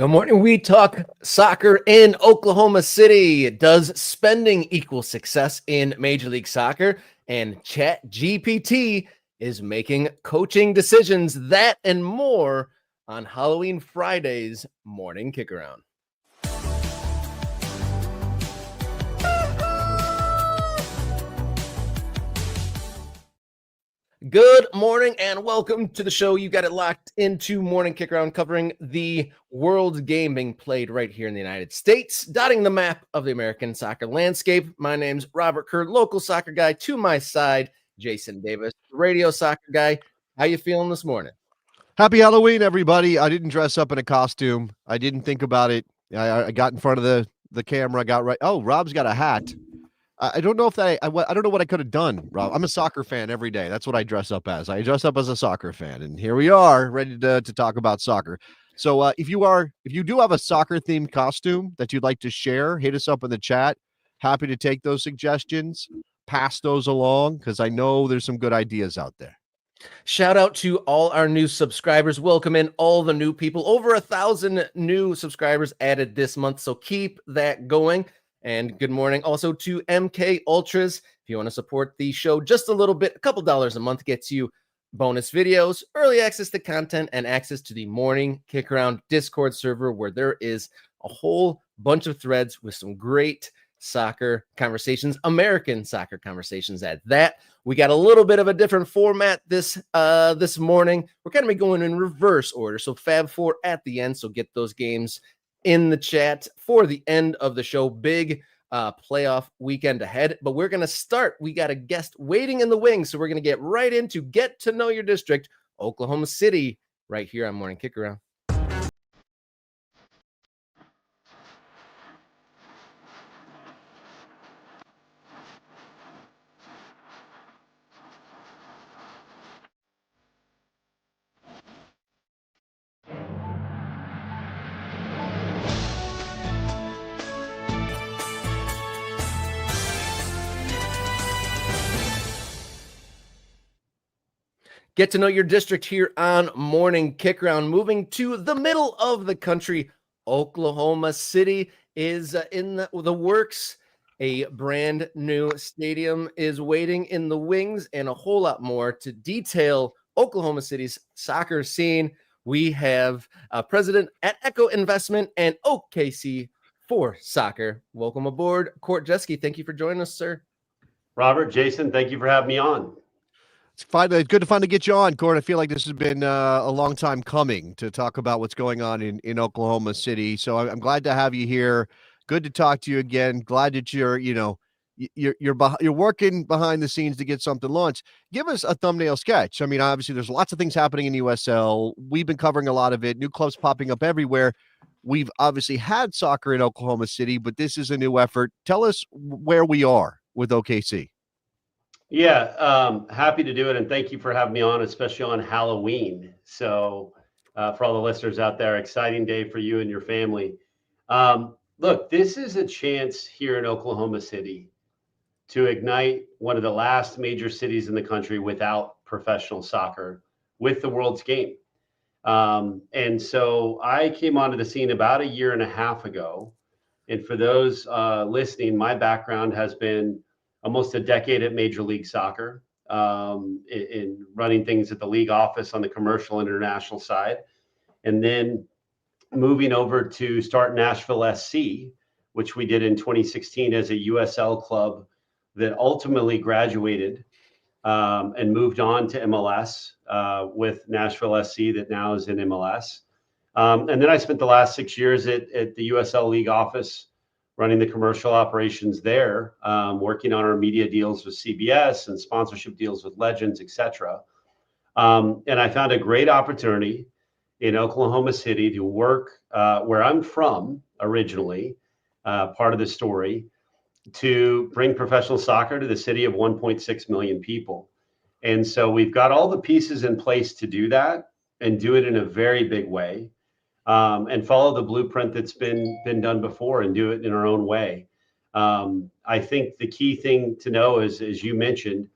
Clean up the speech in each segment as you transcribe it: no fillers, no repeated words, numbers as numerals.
Good morning. We talk soccer in Oklahoma City. Does spending equal success in Major League Soccer? And ChatGPT is making coaching decisions. That and more on Halloween Friday's Morning Kickaround. Good morning and welcome to the show. You got it locked into Morning Kickaround, covering the world game being played right here in the United States, dotting the map of the American soccer landscape. My name's Robert Kerr, local soccer guy. To my side, Jason Davis, radio soccer guy. How you feeling this morning? Happy Halloween, everybody. I didn't dress up in a costume. I didn't think about it. I got in front of the camera, got right. Oh, Rob's got a hat. I don't know if that, I don't know what I could have done, Rob. I'm a soccer fan every day. That's what I dress up as. I dress up as a soccer fan, and here we are, ready to talk about soccer. So if you do have a soccer themed costume that you'd like to share, hit us up in the chat. Happy to take those suggestions, pass those along, because I know there's some good ideas out there. Shout out to all our new subscribers. Welcome in all the new people. Over 1,000 new subscribers added this month, so keep that going. And good morning also to MK Ultras. If you want to support the show just a little bit, a couple dollars a month gets you bonus videos, early access to content, and access to the Morning Kickaround Discord server, where there is a whole bunch of threads with some great soccer conversations, American soccer conversations at that. We got a little bit of a different format this morning. We're kind of going in reverse order. So Fab Four at the end. So get those games in the chat for the end of the show. Big playoff weekend ahead, but we're going to start. We got a guest waiting in the wings. So we're going to get right into Get to Know Your District, Oklahoma City, right here on Morning Kickaround. Get to know your district here on Morning Kickaround. Moving to the middle of the country, Oklahoma City is in the works. A brand new stadium is waiting in the wings, and a whole lot more to detail Oklahoma City's soccer scene. We have president at Echo Investment and OKC for Soccer. Welcome aboard, Court Jesky. Thank you for joining us, sir. Robert, Jason, thank you for having me on. It's good to finally get you on, Court. I feel like this has been a long time coming to talk about what's going on in Oklahoma City. So I'm glad to have you here. Good to talk to you again. Glad that you're working behind the scenes to get something launched. Give us a thumbnail sketch. I mean, obviously, there's lots of things happening in USL. We've been covering a lot of it. New clubs popping up everywhere. We've obviously had soccer in Oklahoma City, but this is a new effort. Tell us where we are with OKC. Yeah, happy to do it. And thank you for having me on, especially on Halloween. So for all the listeners out there, exciting day for you and your family. Look, this is a chance here in Oklahoma City to ignite one of the last major cities in the country without professional soccer with the world's game. And so I came onto the scene about a year and a half ago. And for those listening, my background has been almost a decade at Major League Soccer, in running things at the league office on the commercial international side, and then moving over to start Nashville SC, which we did in 2016 as a USL club that ultimately graduated and moved on to MLS with Nashville SC that now is in MLS. And then I spent the last 6 years at the USL League office running the commercial operations there, working on our media deals with CBS and sponsorship deals with Legends, etc. And I found a great opportunity in Oklahoma City to work where I'm from originally, part of the story, to bring professional soccer to the city of 1.6 million people. And so we've got all the pieces in place to do that and do it in a very big way. And follow the blueprint that's been done before and do it in our own way. I think the key thing to know is, as you mentioned,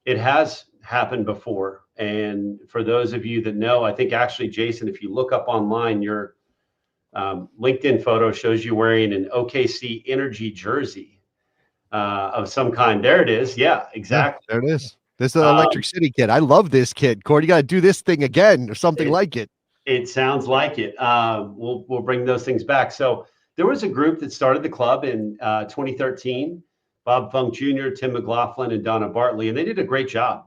it has happened before. And for those of you that know, I think actually, Jason, if you look up online, your LinkedIn photo shows you wearing an OKC Energy jersey of some kind. There it is. Yeah, exactly. Yeah, there it is. This is an Electric City kid. I love this kid. Cord, you got to do this thing again or something like it. It sounds like it. We'll bring those things back. So there was a group that started the club in 2013. Bob Funk Jr., Tim McLaughlin, and Donna Bartley, and they did a great job.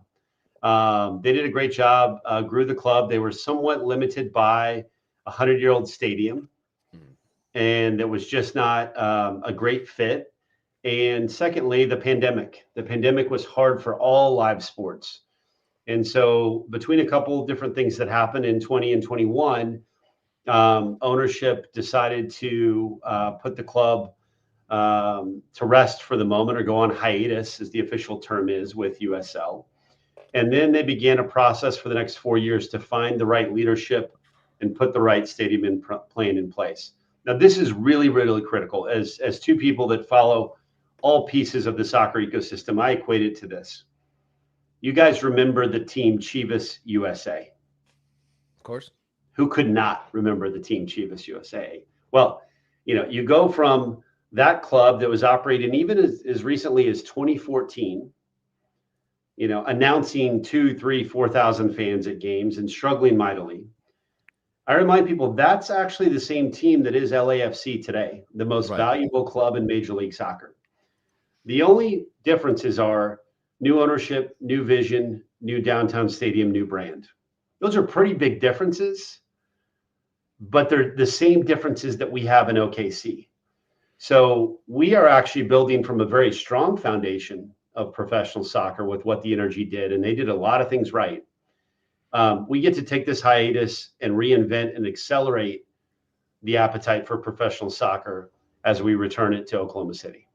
Grew the club. They were somewhat limited by a 100-year-old stadium, and it was just not a great fit. And secondly, the pandemic. The pandemic was hard for all live sports. And so between a couple of different things that happened in 20 and 21, ownership decided to put the club to rest for the moment, or go on hiatus, as the official term is with USL. And then they began a process for the next 4 years to find the right leadership and put the right stadium plan in place. Now, this is really, really critical. As two people that follow all pieces of the soccer ecosystem, I equate it to this. You guys remember the team Chivas USA? Of course. Who could not remember the team Chivas USA? Well, you go from that club that was operating even as recently as 2014, announcing 2,000, 3,000, 4,000 fans at games and struggling mightily. I remind people that's actually the same team that is LAFC today, the most valuable club in Major League Soccer. The only differences are new ownership, new vision, new downtown stadium, new brand. Those are pretty big differences, but they're the same differences that we have in OKC. So we are actually building from a very strong foundation of professional soccer with what the Energy did, and they did a lot of things right. We get to take this hiatus and reinvent and accelerate the appetite for professional soccer as we return it to Oklahoma City.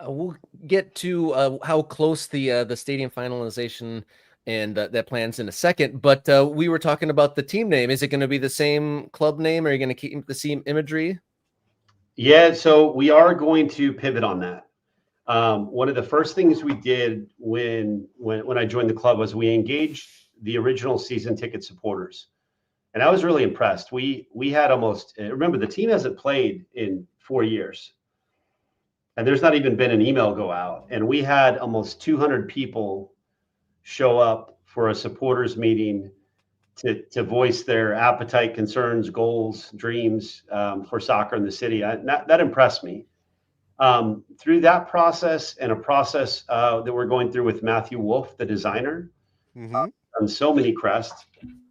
We'll get to how close the stadium finalization and that plans in a second. But we were talking about the team name. Is it going to be the same club name? Or are you going to keep the same imagery? Yeah, so we are going to pivot on that. One of the first things we did when I joined the club was we engaged the original season ticket supporters. And I was really impressed. We had remember, the team hasn't played in 4 years. And there's not even been an email go out. And we had almost 200 people show up for a supporters meeting to voice their appetite, concerns, goals, dreams for soccer in the city. That impressed me. Through that process and a process that we're going through with Matthew Wolf, the designer, on so many crests,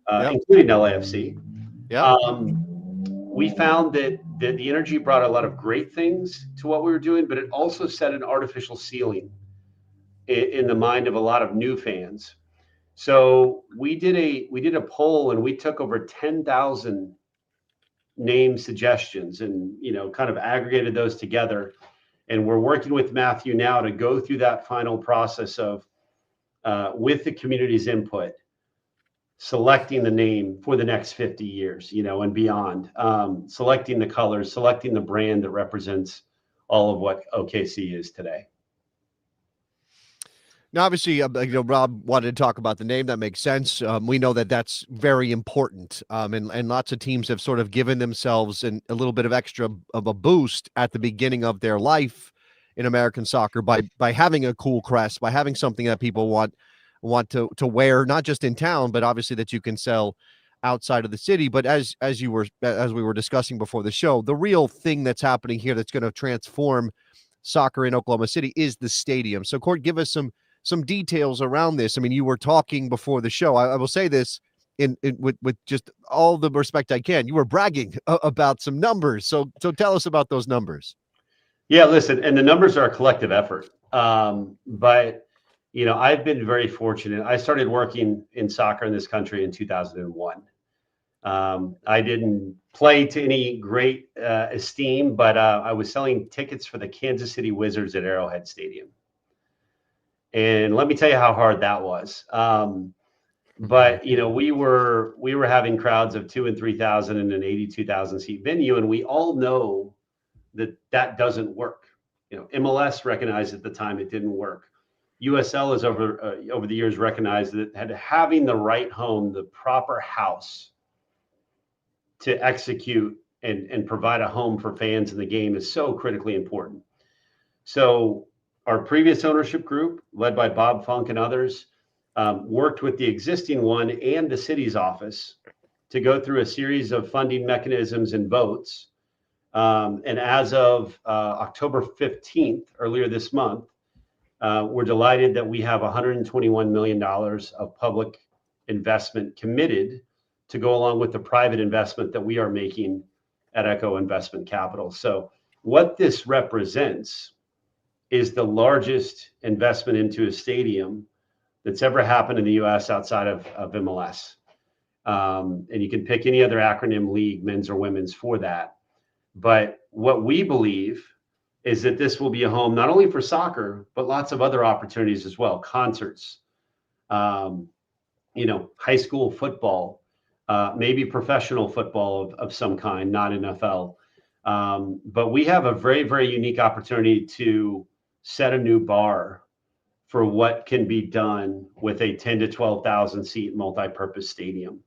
including LAFC. We found that the Energy brought a lot of great things to what we were doing, but it also set an artificial ceiling in the mind of a lot of new fans. So we did a poll, and we took over 10,000 name suggestions, and kind of aggregated those together. And we're working with Matthew now to go through that final process of, with the community's input, selecting the name for the next 50 years, and beyond, selecting the colors, selecting the brand that represents all of what OKC is today. Now, obviously, Rob wanted to talk about the name. That makes sense. We know that that's very important. And lots of teams have sort of given themselves a little bit of extra of a boost at the beginning of their life in American soccer by having a cool crest, by having something that people want to wear, not just in town, but obviously that you can sell outside of the city. But as we were discussing before the show, the real thing that's happening here that's going to transform soccer in Oklahoma City is the stadium. So, Court, give us some details around this. I mean, you were talking before the show. I will say this with just all the respect I can. You were bragging about some numbers. So tell us about those numbers. Yeah, listen, and the numbers are a collective effort. But I've been very fortunate. I started working in soccer in this country in 2001. I didn't play to any great esteem, but I was selling tickets for the Kansas City Wizards at Arrowhead Stadium. And let me tell you how hard that was. But we were having crowds of 2,000 and 3,000 in an 82,000 seat venue, and we all know that doesn't work. MLS recognized at the time it didn't work. USL has over the years recognized that having the right home, the proper house to execute and provide a home for fans in the game is so critically important. So our previous ownership group, led by Bob Funk and others, worked with the existing one and the city's office to go through a series of funding mechanisms and votes. And as of October 15th, earlier this month, we're delighted that we have $121 million of public investment committed to go along with the private investment that we are making at Echo Investment Capital. So what this represents is the largest investment into a stadium that's ever happened in the U.S. outside of MLS. And you can pick any other acronym league, men's or women's, for that. But what we believe is that this will be a home not only for soccer, but lots of other opportunities as well. Concerts, high school football, maybe professional football of some kind, not NFL. But we have a very, very unique opportunity to set a new bar for what can be done with a 10 to 12,000 seat multi-purpose stadium.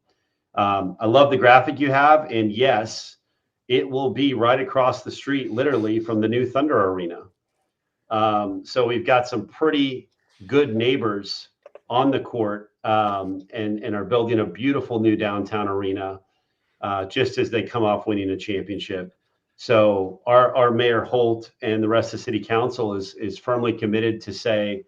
I love the graphic you have, and yes, it will be right across the street, literally, from the new Thunder Arena. So we've got some pretty good neighbors on the court, and are building a beautiful new downtown arena, just as they come off winning a championship. So our Mayor Holt and the rest of the City Council is firmly committed to say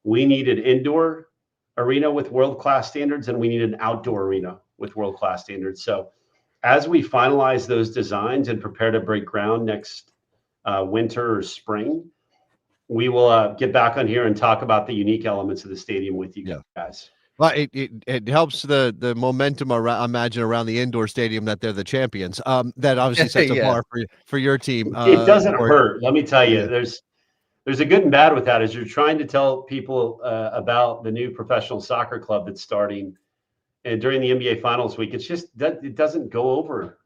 we need an indoor arena with world-class standards, and we need an outdoor arena with world-class standards. So as we finalize those designs and prepare to break ground next winter or spring, we will get back on here and talk about the unique elements of the stadium with you guys. Well, it helps the momentum around, imagine, around the indoor stadium that they're the champions. That obviously sets a bar for your team. It doesn't hurt. Let me tell you, there's a good and bad with that. As you're trying to tell people about the new professional soccer club that's starting, and during the NBA Finals week, it's just that it doesn't go over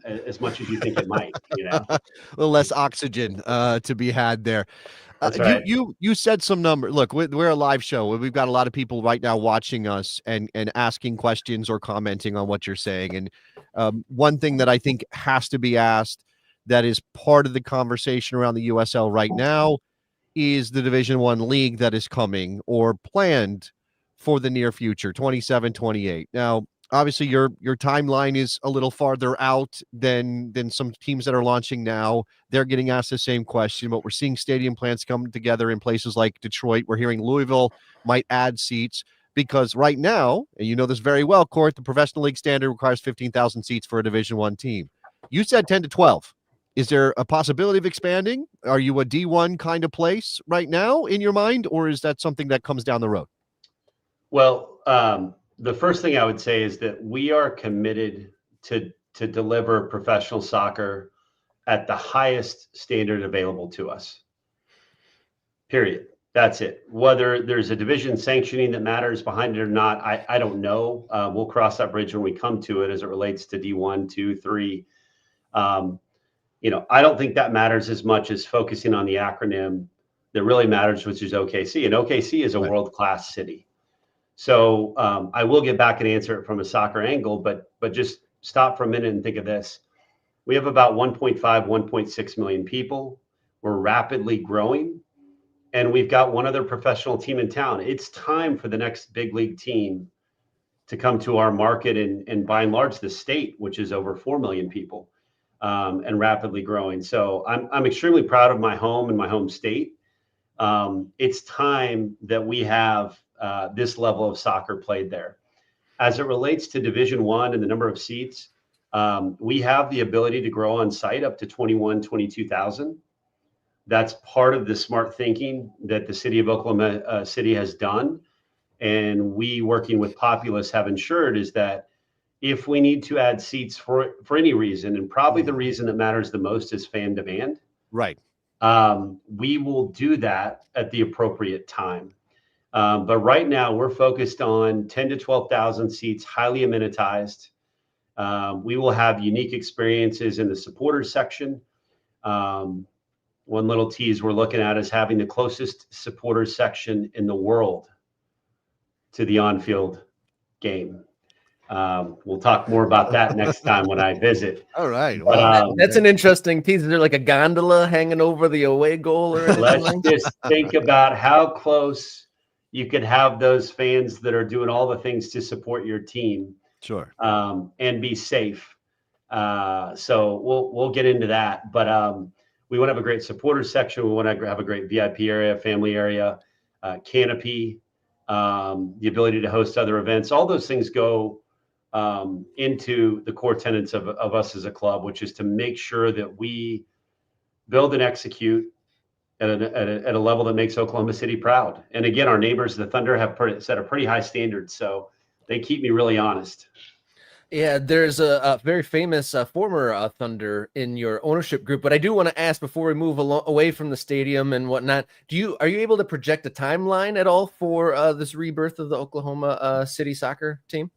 as much as you think it might. A little less oxygen to be had there. That's right. You said some number. Look, we're a live show. We've got a lot of people right now watching us and asking questions or commenting on what you're saying. And one thing that I think has to be asked, that is part of the conversation around the USL right now, is the Division I league that is coming or planned for the near future, 27, 28. Now, obviously, your timeline is a little farther out than some teams that are launching now. They're getting asked the same question, but we're seeing stadium plans come together in places like Detroit. We're hearing Louisville might add seats because right now, and you know this very well, Court, the professional league standard requires 15,000 seats for a Division I team. You said 10 to 12. Is there a possibility of expanding? Are you a D1 kind of place right now in your mind, or is that something that comes down the road? Well, the first thing I would say is that we are committed to deliver professional soccer at the highest standard available to us. Period. That's it. Whether there's a division sanctioning that matters behind it or not, I don't know. We'll cross that bridge when we come to it as it relates to D1, 2, 3. I don't think that matters as much as focusing on the acronym that really matters, which is OKC. And OKC is a world-class city. So I will get back and answer it from a soccer angle, but just stop for a minute and think of this. We have about 1.5, 1.6 million people. We're rapidly growing, and we've got one other professional team in town. It's time for the next big league team to come to our market and by and large the state, which is over 4 million people and rapidly growing. So I'm extremely proud of my home and my home state. It's time that we have this level of soccer played there. As it relates to Division I and the number of seats, we have the ability to grow on site up to 22,000. That's part of the smart thinking that the city of Oklahoma City has done. And we, working with Populous, have ensured is that if we need to add seats for any reason, and probably the reason that matters the most is fan demand, right? We will do that at the appropriate time. But right now we're focused on 10 to 12,000 seats, highly amenitized. We will have unique experiences in the supporters section. One little tease we're looking at is having the closest supporters section in the world to the on-field game. We'll talk more about that next time when I visit. All right. But, Wow. That's an interesting tease. Is there like a gondola hanging over the away goal or let's anything? just think about how close you could have those fans that are doing all the things to support your team, Sure. and be safe. So we'll get into that. But we want to have a great supporters section. We want to have a great VIP area, family area, canopy, the ability to host other events. All those things go into the core tenets of us as a club, which is to make sure that we build and execute at a level that makes Oklahoma City proud. And again, our neighbors, the Thunder, have set a pretty high standard, so they keep me really honest. Yeah, there's a very famous former Thunder in your ownership group, but I do want to ask before we move away from the stadium and whatnot. Are you able to project a timeline at all for this rebirth of the Oklahoma City soccer team?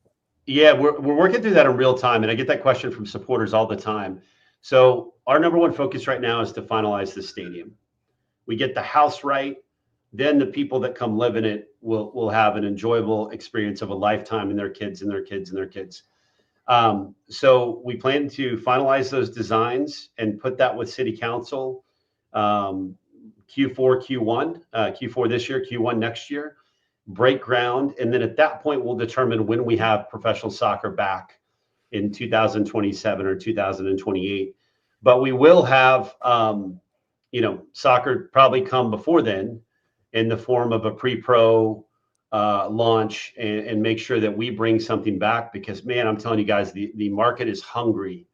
Yeah, we're working through that in real time, and I get that question from supporters all the time. So our number one focus right now is to finalize the stadium. We get the house right, then the people that come live in it will have an enjoyable experience of a lifetime, and their kids and their kids and their kids. So we plan to finalize those designs and put that with City Council, Q4, Q1, Q4 this year, Q1 next year, break ground. And then at that point, we'll determine when we have professional soccer back in 2027 or 2028. But we will have, soccer probably come before then in the form of a pre-pro launch and make sure that we bring something back, because, man, I'm telling you guys, the market is hungry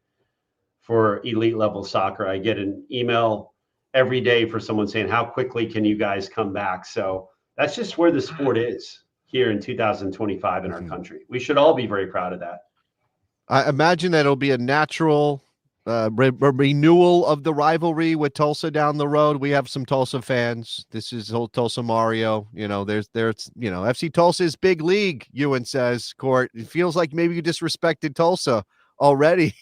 for elite level soccer. I get an email every day for someone saying, how quickly can you guys come back? So that's just where the sport is here in 2025 in our country. We should all be very proud of that. I imagine that it'll be a natural renewal of the rivalry with Tulsa down the road. We have some Tulsa fans. This is old Tulsa Mario. There's FC Tulsa is big league, Ewan says. Court, it feels like maybe you disrespected Tulsa already.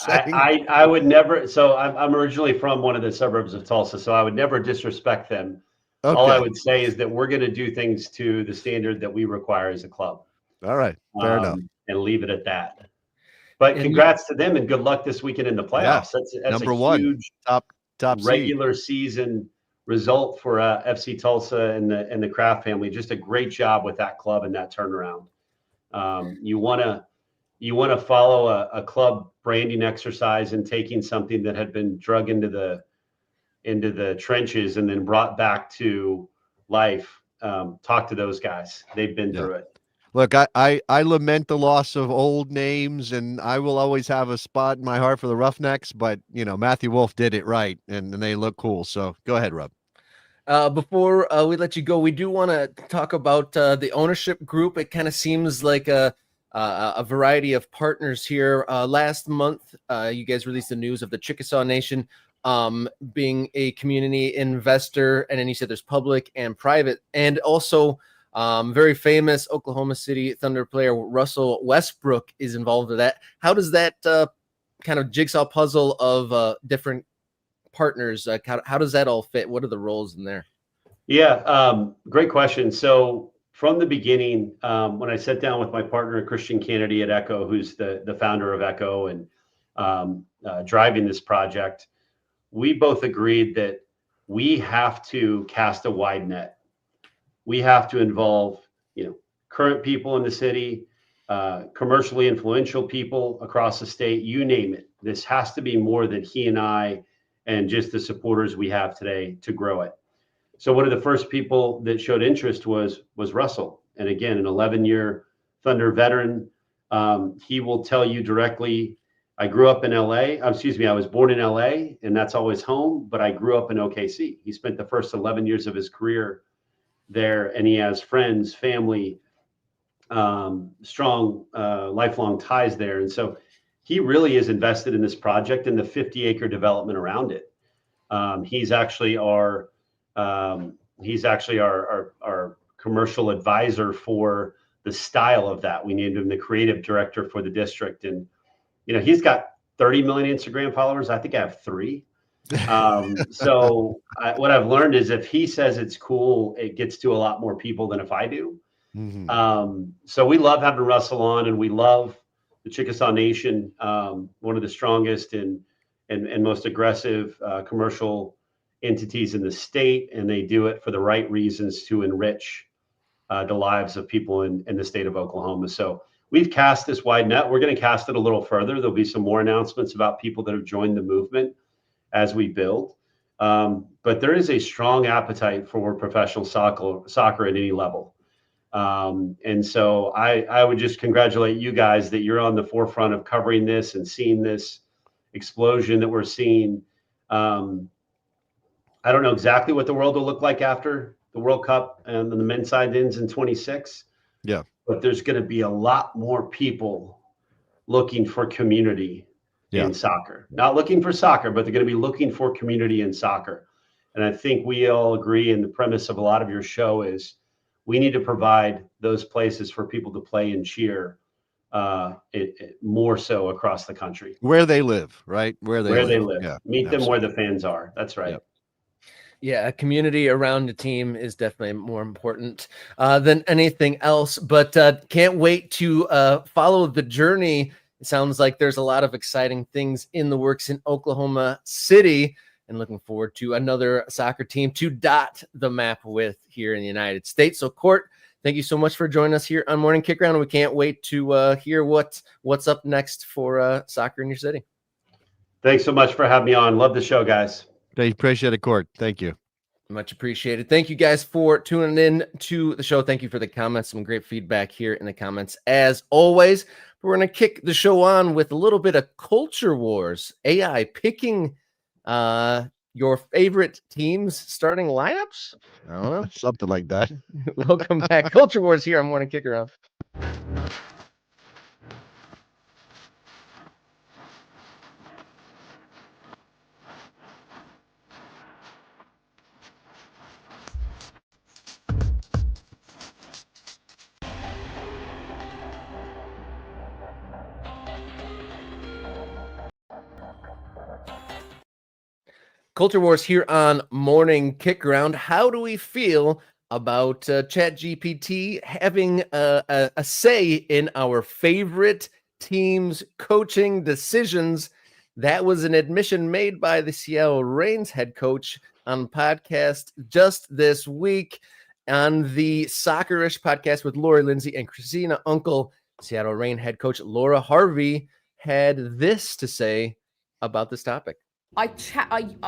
I would never. So I'm originally from one of the suburbs of Tulsa, so I would never disrespect them. Okay. All I would say is that we're going to do things to the standard that we require as a club. All right, fair enough, and leave it at that. But congrats to them, and good luck this weekend in the playoffs. Yeah, that's number a one, huge top regular seed. Season result for FC Tulsa and the Kraft family. Just a great job with that club and that turnaround. You want to follow a club branding exercise and taking something that had been drug into the trenches and then brought back to life. Talk to those guys. They've been through it. Look, I lament the loss of old names, and I will always have a spot in my heart for the Roughnecks, but, Matthew Wolf did it right, and they look cool. So go ahead, Rob. Before we let you go, we do want to talk about the ownership group. It kind of seems like a variety of partners here. Last month, you guys released the news of the Chickasaw Nation being a community investor, and then you said there's public and private, and also very famous Oklahoma City Thunder player Russell Westbrook is involved with that. How does that kind of jigsaw puzzle of different partners, how does that all fit? What are the roles in there? Yeah, great question. So from the beginning, when I sat down with my partner, Christian Kennedy at Echo, who's the founder of Echo and driving this project, we both agreed that we have to cast a wide net. We have to involve, current people in the city, commercially influential people across the state, you name it. This has to be more than he and I and just the supporters we have today to grow it. So one of the first people that showed interest was Russell. And again, an 11-year Thunder veteran. He will tell you directly, I grew up in LA. I was born in LA, and that's always home, but I grew up in OKC. He spent the first 11 years of his career there, and he has friends, family, strong lifelong ties there. And so he really is invested in this project and the 50-acre development around it. He's actually our commercial advisor for the style of that. We named him the creative director for the district, and he's got 30 million Instagram followers. I think I have 3. So what I've learned is if he says it's cool, it gets to a lot more people than if I do. So we love having Russell on, and we love the Chickasaw Nation, one of the strongest and most aggressive commercial entities in the state, and they do it for the right reasons to enrich the lives of people in the state of Oklahoma. So we've cast this wide net. We're going to cast it a little further. There'll be some more announcements about people that have joined the movement as we build. But there is a strong appetite for professional soccer at any level. And so I would just congratulate you guys that you're on the forefront of covering this and seeing this explosion that we're seeing. I don't know exactly what the world will look like after the World Cup and the men's side ends in 26. Yeah. But there's going to be a lot more people looking for community in soccer. Not looking for soccer, but they're going to be looking for community in soccer. And I think we all agree, and the premise of a lot of your show is we need to provide those places for people to play and cheer more so across the country. Where they live, right? Where they live. Yeah, Meet them where the fans are. That's right. Yep. Yeah, a community around a team is definitely more important than anything else. But can't wait to follow the journey. It sounds like there's a lot of exciting things in the works in Oklahoma City, and looking forward to another soccer team to dot the map with here in the United States. So, Court, thank you so much for joining us here on Morning Kickaround. We can't wait to hear what's up next for soccer in your city. Thanks so much for having me on. Love the show, guys. I appreciate it, Court. Thank you. Much appreciated. Thank you guys for tuning in to the show. Thank you for the comments. Some great feedback here in the comments as always. We're going to kick the show on with a little bit of Culture Wars. AI picking your favorite teams starting lineups? I don't know. Something like that. Welcome back. Culture Wars here on Morning Kickaround. Culture Wars here on Morning Kickaround. How do we feel about ChatGPT having a say in our favorite teams' coaching decisions? That was an admission made by the Seattle Reigns head coach on podcast just this week on the Soccerish podcast with Lori Lindsay and Christina Uncle. Seattle Reign head coach Laura Harvey had this to say about this topic. I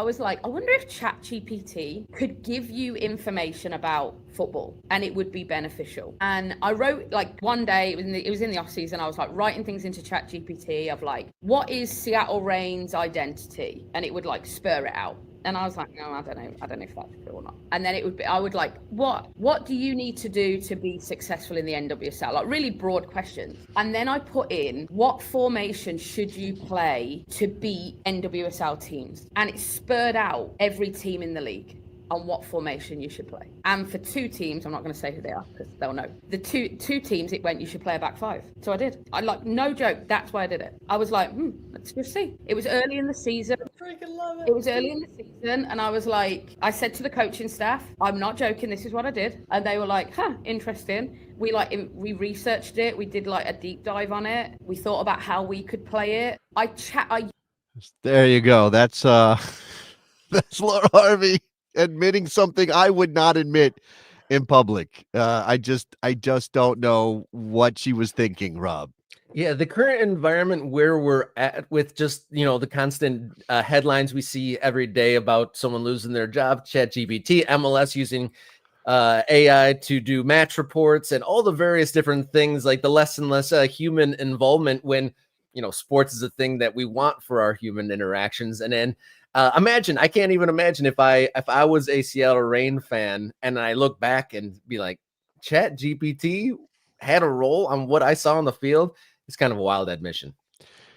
was like, I wonder if ChatGPT could give you information about football and it would be beneficial. And I wrote, like, one day, it was in the off season, I was like writing things into ChatGPT of like, what is Seattle Reigns' identity? And it would like spur it out. And I was like, no, I don't know if that's true or not. And then I would like, what do you need to do to be successful in the NWSL? Like really broad questions. And then I put in, what formation should you play to beat NWSL teams? And it spurred out every team in the league on what formation you should play. And for two teams, I'm not going to say who they are because they'll know. The two teams, it went, you should play a back five. So I did. I like, no joke, that's why I did it. I was like, let's just see. It was early in the season. Freaking love it. It was early in the season, and I was like, I said to the coaching staff, I'm not joking, this is what I did. And they were like, interesting. We researched it. We did like a deep dive on it. We thought about how we could play it. There you go. That's Laura Harvey admitting something I would not admit in public. I just don't know what she was thinking, Rob. Yeah, the current environment where we're at with just, the constant headlines we see every day about someone losing their job, ChatGPT, MLS using AI to do match reports and all the various different things, like the less and less human involvement when, sports is a thing that we want for our human interactions. And then I can't even imagine if I was a Seattle Reign fan and I look back and be like, ChatGPT had a role on what I saw on the field. It's kind of a wild admission.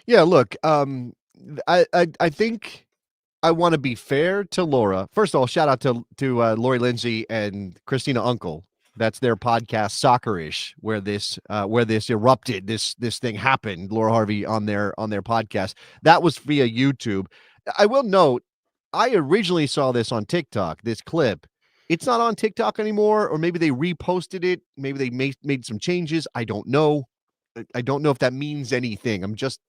Yeah, look, I think I want to be fair to Laura. First of all, shout out to Lori Lindsay and Christina Uncle. That's their podcast, Soccerish, where this erupted. This thing happened. Laura Harvey on their podcast. That was via YouTube. I will note, I originally saw this on TikTok, this clip, It's not on TikTok anymore, or maybe they reposted it. Maybe they made some changes. I don't know. I don't know if that means anything. I'm just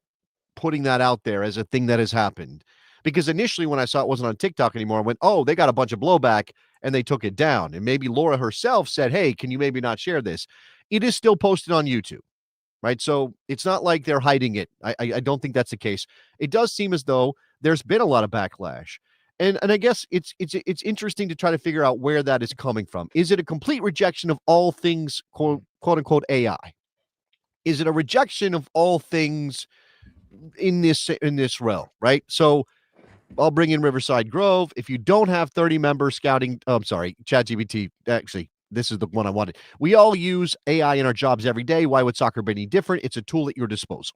putting that out there as a thing that has happened. Because initially when I saw it wasn't on TikTok anymore, I went, oh, they got a bunch of blowback and they took it down. And maybe Laura herself said, hey, can you maybe not share this? It is still posted on YouTube, right? So it's not like they're hiding it. I don't think that's the case. It does seem as though there's been a lot of backlash. And I guess it's interesting to try to figure out where that is coming from. Is it a complete rejection of all things quote unquote AI? Is it a rejection of all things in this realm, right? So I'll bring in Riverside Grove. If you don't have 30 member scouting, ChatGPT, actually, this is the one I wanted. We all use AI in our jobs every day. Why would soccer be any different? It's a tool at your disposal.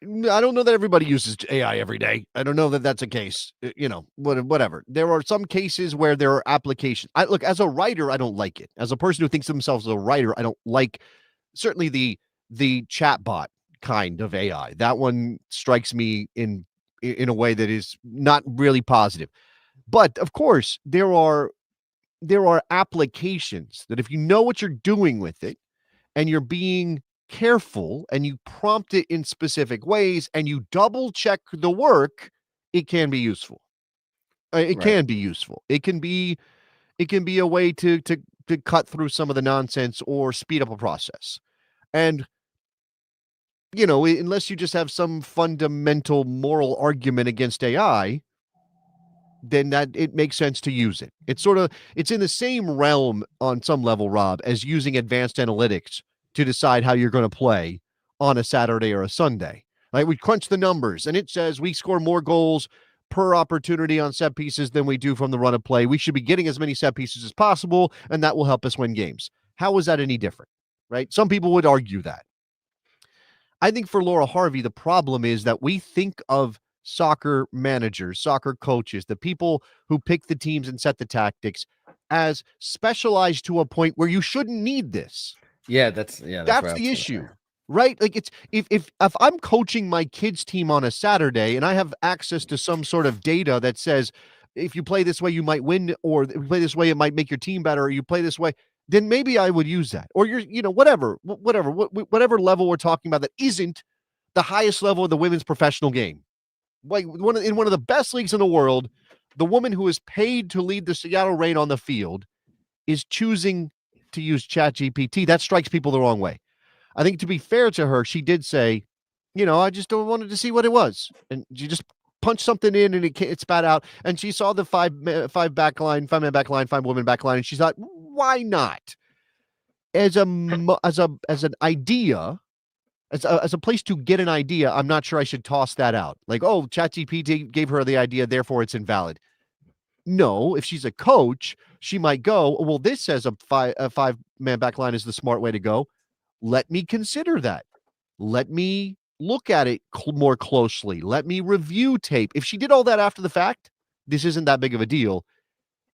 I don't know that everybody uses AI every day. I don't know that that's a case, whatever. There are some cases where there are applications. Look, as a writer, I don't like it. As a person who thinks of themselves as a writer, I don't like certainly the chatbot kind of AI. That one strikes me in a way that is not really positive. But of course, there are applications that if you know what you're doing with it and you're being careful and you prompt it in specific ways and you double check the work, it can be useful. It can be useful. It can be a way to cut through some of the nonsense or speed up a process. And unless you just have some fundamental moral argument against AI, then that it makes sense to use it. It's in the same realm on some level, Rob, as using advanced analytics to decide how you're going to play on a Saturday or a Sunday. Like we crunch the numbers and it says we score more goals per opportunity on set pieces than we do from the run of play. We should be getting as many set pieces as possible, and that will help us win games. How is that any different, right? Some people would argue that. I think for Laura Harvey, the problem is that we think of soccer managers, soccer coaches, the people who pick the teams and set the tactics as specialized to a point where you shouldn't need this. That's the issue, right? Like it's if I'm coaching my kids' team on a Saturday and I have access to some sort of data that says if you play this way you might win, or if you play this way it might make your team better, or you play this way, then maybe I would use that. Or whatever level we're talking about that isn't the highest level of the women's professional game. Like in one of the best leagues in the world, the woman who is paid to lead the Seattle Reign on the field is choosing to use ChatGPT. That strikes people the wrong way. I think to be fair to her, she did say, I just wanted to see what it was. And she just punched something in and it spat out. And she saw the five-man back line, 5-woman back line. And she thought, why not? As an idea, as a place to get an idea, I'm not sure I should toss that out. Like, oh, ChatGPT gave her the idea, therefore it's invalid. No, if she's a coach, she might go, well, this says a five-man back line is the smart way to go. Let me consider that. Let me look at it more closely. Let me review tape. If she did all that after the fact, this isn't that big of a deal.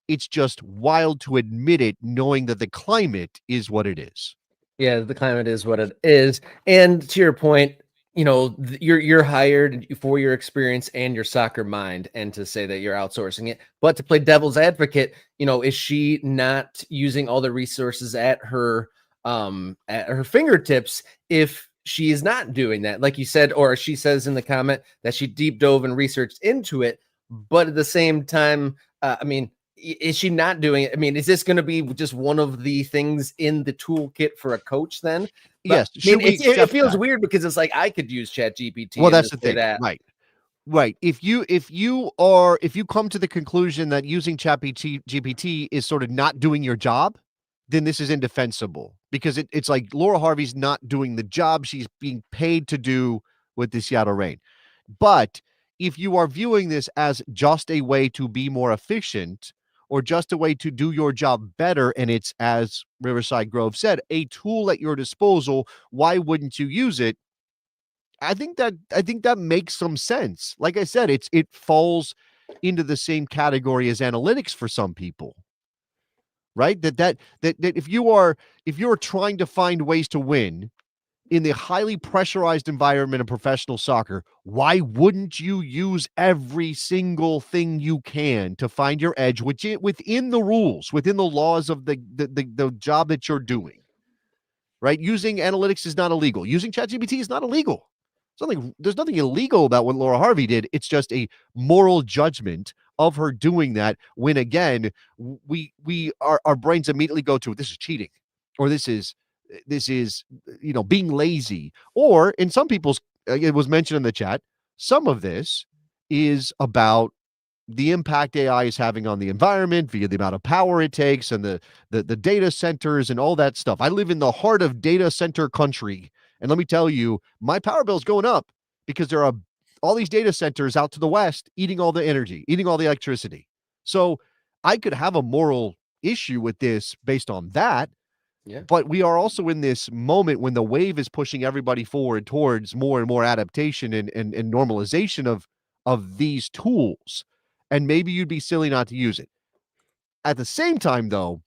It's just wild to admit it, knowing that the climate is what it is. Yeah, the climate is what it is. And to your point, you're hired for your experience and your soccer mind, and to say that you're outsourcing it. But to play devil's advocate, is she not using all the resources at her fingertips if she is not doing that? Like you said, or she says in the comment that she deep dove and researched into it, but at the same time, is she not doing it? Is this going to be just one of the things in the toolkit for a coach then? Yes. It feels weird because it's like I could use ChatGPT. Well, that's the thing. Right. If you come to the conclusion that using ChatGPT is sort of not doing your job, then this is indefensible, because it's like Laura Harvey's not doing the job she's being paid to do with the Seattle Reign. But if you are viewing this as just a way to be more efficient, or just a way to do your job better, and it's, as Riverside Grove said, a tool at your disposal, why wouldn't you use it? I think that makes some sense. Like I said, it falls into the same category as analytics for some people, right? That if you're trying to find ways to win, in the highly pressurized environment of professional soccer, why wouldn't you use every single thing you can to find your edge within the rules, within the laws of the job that you're doing, right? Using analytics is not illegal. Using ChatGPT is not illegal. There's nothing illegal about what Laura Harvey did. It's just a moral judgment of her doing that when, again, our brains immediately go to, this is cheating, or this is being lazy, or in some people's, it was mentioned in the chat, some of this is about the impact AI is having on the environment via the amount of power it takes and the data centers and all that stuff. I live in the heart of data center country, and let me tell you, my power bill is going up because there are all these data centers out to the west eating all the energy, eating all the electricity. So I could have a moral issue with this based on that. Yeah. But we are also in this moment when the wave is pushing everybody forward towards more and more adaptation and normalization of these tools. And maybe you'd be silly not to use it. At the same time, though,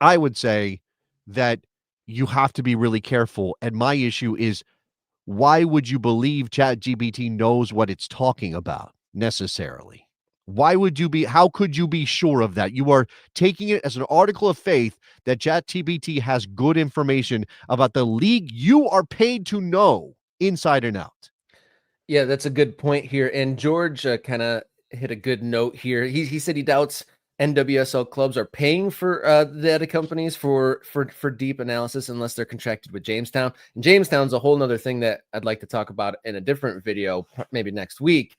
I would say that you have to be really careful. And my issue is, why would you believe ChatGPT knows what it's talking about necessarily? How could you be sure of that? You are taking it as an article of faith that ChatGPT has good information about the league you are paid to know inside and out. Yeah, that's a good point here. And George kind of hit a good note here. He said he doubts NWSL clubs are paying for data companies for deep analysis unless they're contracted with Jamestown. And Jamestown's a whole nother thing that I'd like to talk about in a different video, maybe next week.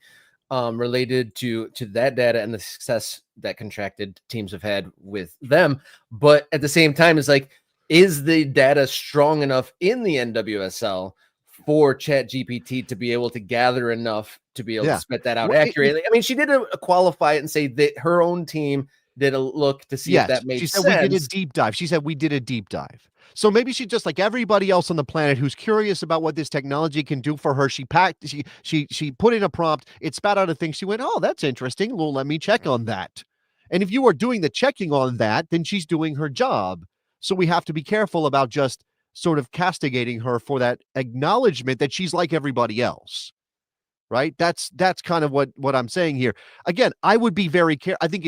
Related to that data and the success that contracted teams have had with them. But at the same time, it's like, is the data strong enough in the NWSL for ChatGPT to be able to gather enough to be able to spit that out accurately? I mean, she did qualify it and say that her own team did a look to see if that made sense. She said we did a deep dive. She said we did a deep dive. So maybe she, just like everybody else on the planet who's curious about what this technology can do for her, she put in a prompt, it spat out a thing. She went, oh, that's interesting. Well, let me check on that. And if you are doing the checking on that, then she's doing her job. So we have to be careful about just sort of castigating her for that acknowledgement that she's like everybody else. Right? That's kind of what I'm saying here. Again, I would be very careful. I think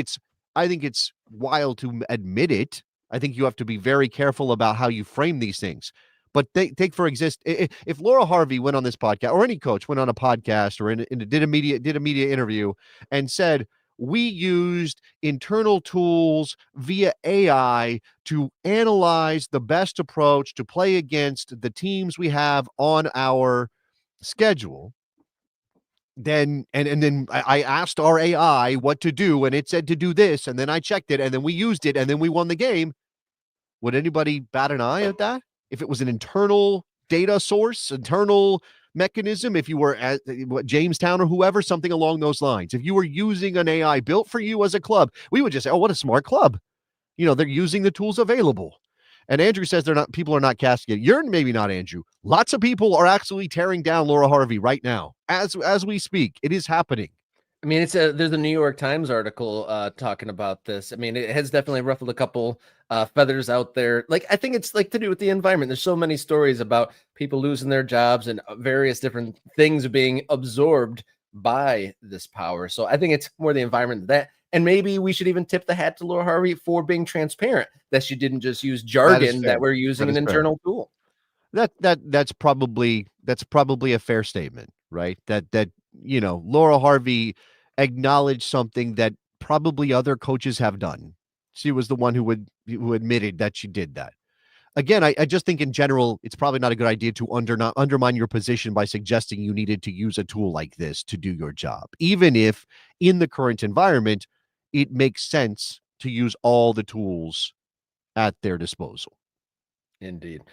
it's wild to admit it. I think you have to be very careful about how you frame these things. But take for exist, if Laura Harvey went on this podcast, or any coach went on a podcast or did a media interview and said, we used internal tools via AI to analyze the best approach to play against the teams we have on our schedule, then I asked our AI what to do, and it said to do this, and then I checked it, and then we used it, and then we won the game. Would anybody bat an eye at that? If it was an internal data source, internal mechanism, if you were at Jamestown or whoever, something along those lines, if you were using an AI built for you as a club, we would just say, oh, what a smart club. They're using the tools available. And Andrew says people are not casting it. You're maybe not, Andrew. Lots of people are actually tearing down Laura Harvey right now. As we speak, it is happening. I mean, there's a New York Times article talking about this. I mean, it has definitely ruffled a couple feathers out there. Like, I think it's like to do with the environment. There's so many stories about people losing their jobs and various different things being absorbed by this power. So I think it's more the environment than that. And maybe we should even tip the hat to Laura Harvey for being transparent, that she didn't just use jargon, that we're using an internal tool. That's probably a fair statement, right? That Laura Harvey acknowledged something that probably other coaches have done. She was the one who admitted that she did that. Again, I just think in general, it's probably not a good idea to undermine your position by suggesting you needed to use a tool like this to do your job, even if in the current environment, it makes sense to use all the tools at their disposal. Indeed.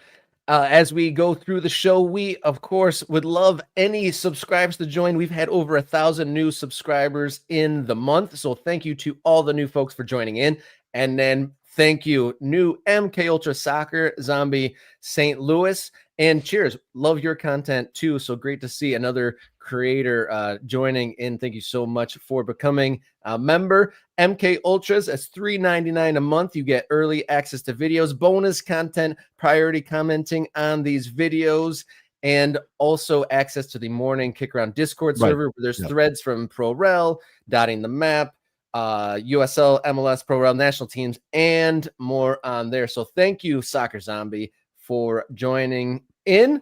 As we go through the show, we, of course, would love any subscribers to join. We've had over 1,000 new subscribers in the month. So thank you to all the new folks for joining in. And then thank you, new MK Ultra Soccer Zombie St. Louis. And cheers. Love your content too. So great to see another creator, joining in. Thank you so much for becoming a member. MK Ultras, that's $3.99 a month. You get early access to videos, bonus content, priority commenting on these videos, and also access to the Morning Kickaround Discord server where there's threads from ProRel, Dotting the Map, USL, MLS, ProRel, national teams, and more on there. So thank you, Soccer Zombie, for joining in.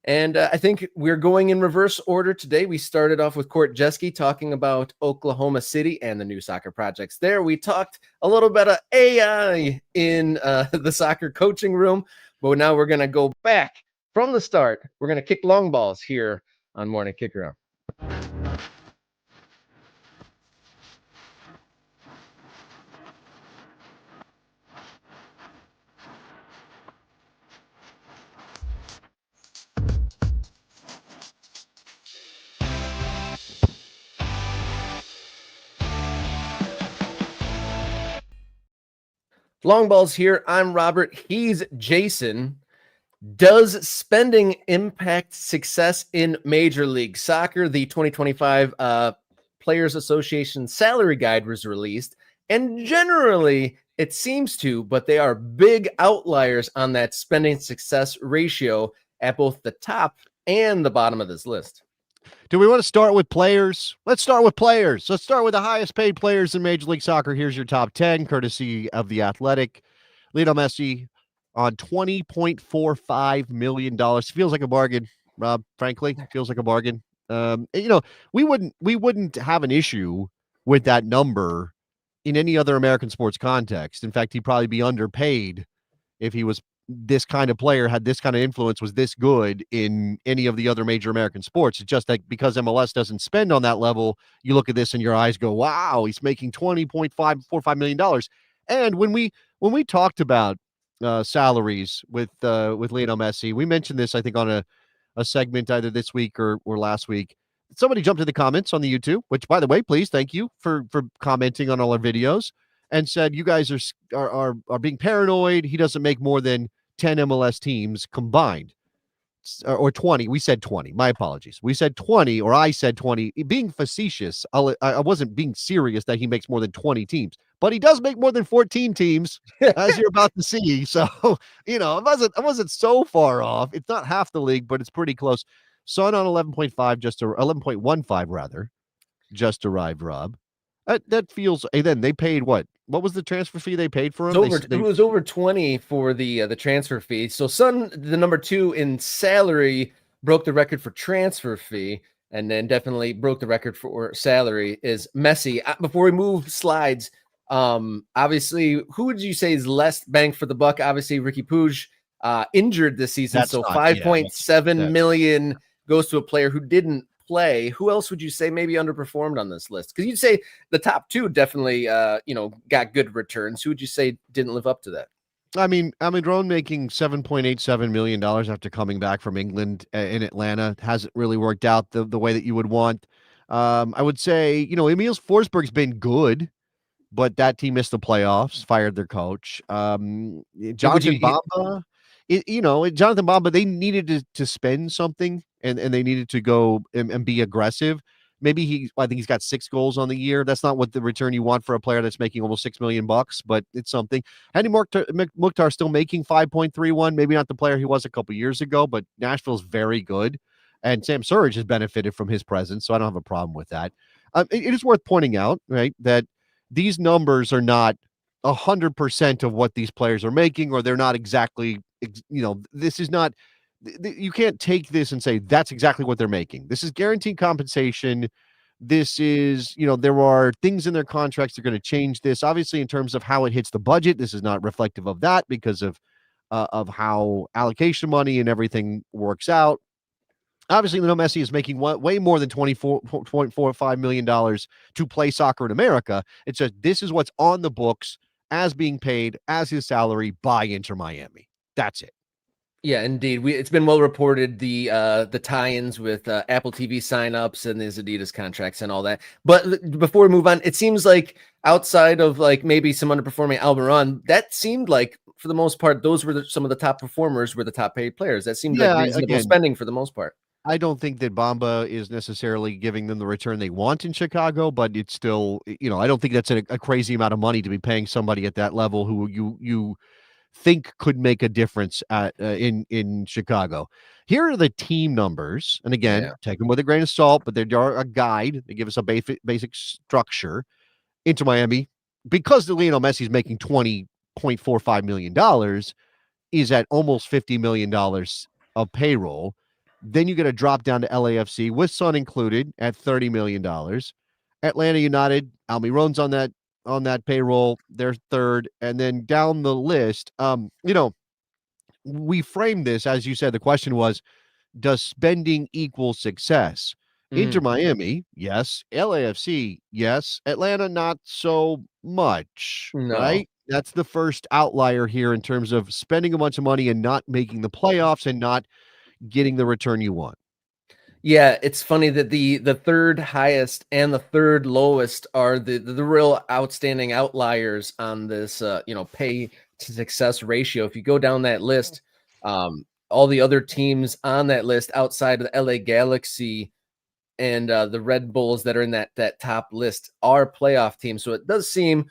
And I think we're going in reverse order today. We started off with Court Jesky talking about Oklahoma City and the new soccer projects there. We talked a little bit of AI in the soccer coaching room, but now we're going to go back from the start. We're going to kick long balls here on Morning Kickaround. Long balls here. I'm Robert. He's Jason. Does spending impact success in Major League Soccer? The 2025 Players Association salary guide was released, and generally it seems to, but they are big outliers on that spending success ratio at both the top and the bottom of this list. Do we want to start with players? Let's start with players. Let's start with the highest paid players in Major League Soccer. Here's your top 10, courtesy of The Athletic. Lionel Messi on $20.45 million. Feels like a bargain, Rob, frankly. Feels like a bargain. We wouldn't have an issue with that number in any other American sports context. In fact, he'd probably be underpaid if he was this kind of player, had this kind of influence, was this good in any of the other major American sports. It's just that because MLS doesn't spend on that level, you look at this and your eyes go, wow, he's making $20.45 million. And when we talked about salaries with Lionel Messi, we mentioned this, I think, on a segment either this week or last week. Somebody jumped in the comments on the YouTube, which, by the way, please, thank you for commenting on all our videos, and said you guys are being paranoid. He doesn't make more than 10 MLS teams combined, or 20. We said 20. My apologies. We said 20, or I said 20. Being facetious, I wasn't being serious that he makes more than 20 teams, but he does make more than 14 teams, as you're about to see. So, I wasn't so far off. It's not half the league, but it's pretty close. Son on 11.15 rather, just arrived, Rob. That feels. And then they paid what? What was the transfer fee they paid for him? It was over 20 for the transfer fee. So Son, the number 2 in salary, broke the record for transfer fee, and then definitely broke the record for salary is Messi. Before we move slides, obviously, who would you say is less bang for the buck? Obviously, Ricky Puig injured this season, That's so not, 5.7 million goes to a player who didn't play. Who else would you say maybe underperformed on this list? Because you'd say the top 2 definitely got good returns. Who would you say didn't live up to that? I mean, Almiron making $7.87 million after coming back from England in Atlanta hasn't really worked out the way that you would want. I would say, Emil Forsberg's been good, but that team missed the playoffs, fired their coach. Jonathan Bamba, Jonathan Bamba, they needed to spend something and they needed to go and be aggressive. Maybe I think he's got 6 goals on the year. That's not what the return you want for a player that's making almost $6 million, but it's something. Henry Mukhtar still making 5.31, maybe not the player he was a couple years ago, but Nashville's very good. And Sam Surridge has benefited from his presence, so I don't have a problem with that. It is worth pointing out, right, that these numbers are not 100% of what these players are making, or they're not exactly, this is not, you can't take this and say that's exactly what they're making. This is guaranteed compensation. This is, there are things in their contracts that are going to change this. Obviously, in terms of how it hits the budget, this is not reflective of that because of how allocation money and everything works out. Obviously, Lionel Messi is making way more than $24.45 million to play soccer in America. It's just this is what's on the books as being paid as his salary by Inter Miami. That's it. Yeah, indeed. It's been well reported, the tie-ins with Apple TV signups and his Adidas contracts and all that. But before we move on, it seems like outside of like maybe some underperforming Almiron, that seemed like for the most part, those were some of the top performers, were the top paid players. That seemed like reasonable spending for the most part. I don't think that Bamba is necessarily giving them the return they want in Chicago, but it's still, I don't think that's a crazy amount of money to be paying somebody at that level who you think could make a difference in Chicago. Here are the team numbers, and again, take them with a grain of salt, but they are a guide. They give us a basic structure. Inter Miami, because Lionel Messi is making $20.45 million, is at almost $50 million of payroll. Then you get a drop down to LAFC with Sun included at $30 million. Atlanta United, Almiron's on that payroll. They're third. And then down the list, we framed this, as you said, the question was, does spending equal success? Inter Miami, yes. LAFC, yes. Atlanta, not so much, No. right? That's the first outlier here in terms of spending a bunch of money and not making the playoffs and not getting the return you want. Yeah, it's funny that the third highest and the third lowest are the real outstanding outliers on this pay to success ratio. If you go down that list, all the other teams on that list outside of the LA Galaxy and the Red Bulls that are in that top list are playoff teams. So it does seem,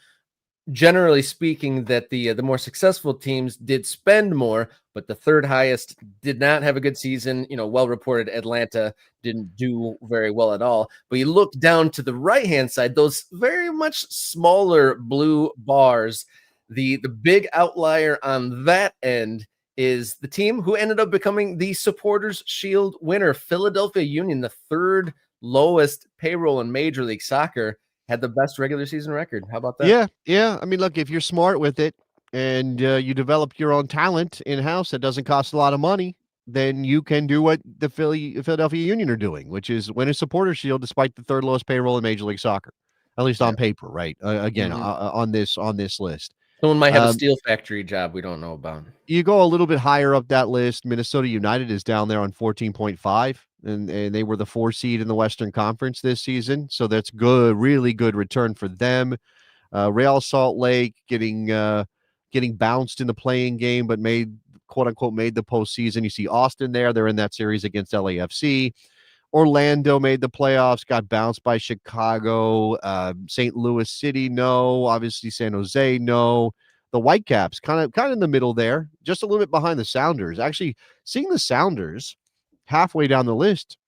generally speaking, that the more successful teams did spend more, but the third highest did not have a good season. Well reported, Atlanta didn't do very well at all. But you look down to the right-hand side, those very much smaller blue bars, the big outlier on that end is the team who ended up becoming the Supporters Shield winner, Philadelphia Union, the third lowest payroll in Major League Soccer, had the best regular season record. How about that? Yeah. I mean, look, if you're smart with it and you develop your own talent in-house that doesn't cost a lot of money, then you can do what the Philadelphia Union are doing, which is win a Supporters Shield despite the third lowest payroll in Major League Soccer, at least on paper, right? On this list. Someone might have a steel factory job we don't know about. You go a little bit higher up that list. Minnesota United is down there on 14.5, and they were the 4 seed in the Western Conference this season. So that's good, really good return for them. Real Salt Lake getting bounced in the playing game, but quote unquote made the postseason. You see Austin there. They're in that series against LAFC. Orlando made the playoffs, got bounced by Chicago. St. Louis City, no. Obviously, San Jose, no. The Whitecaps, kind of in the middle there, just a little bit behind the Sounders. Actually, seeing the Sounders halfway down the list,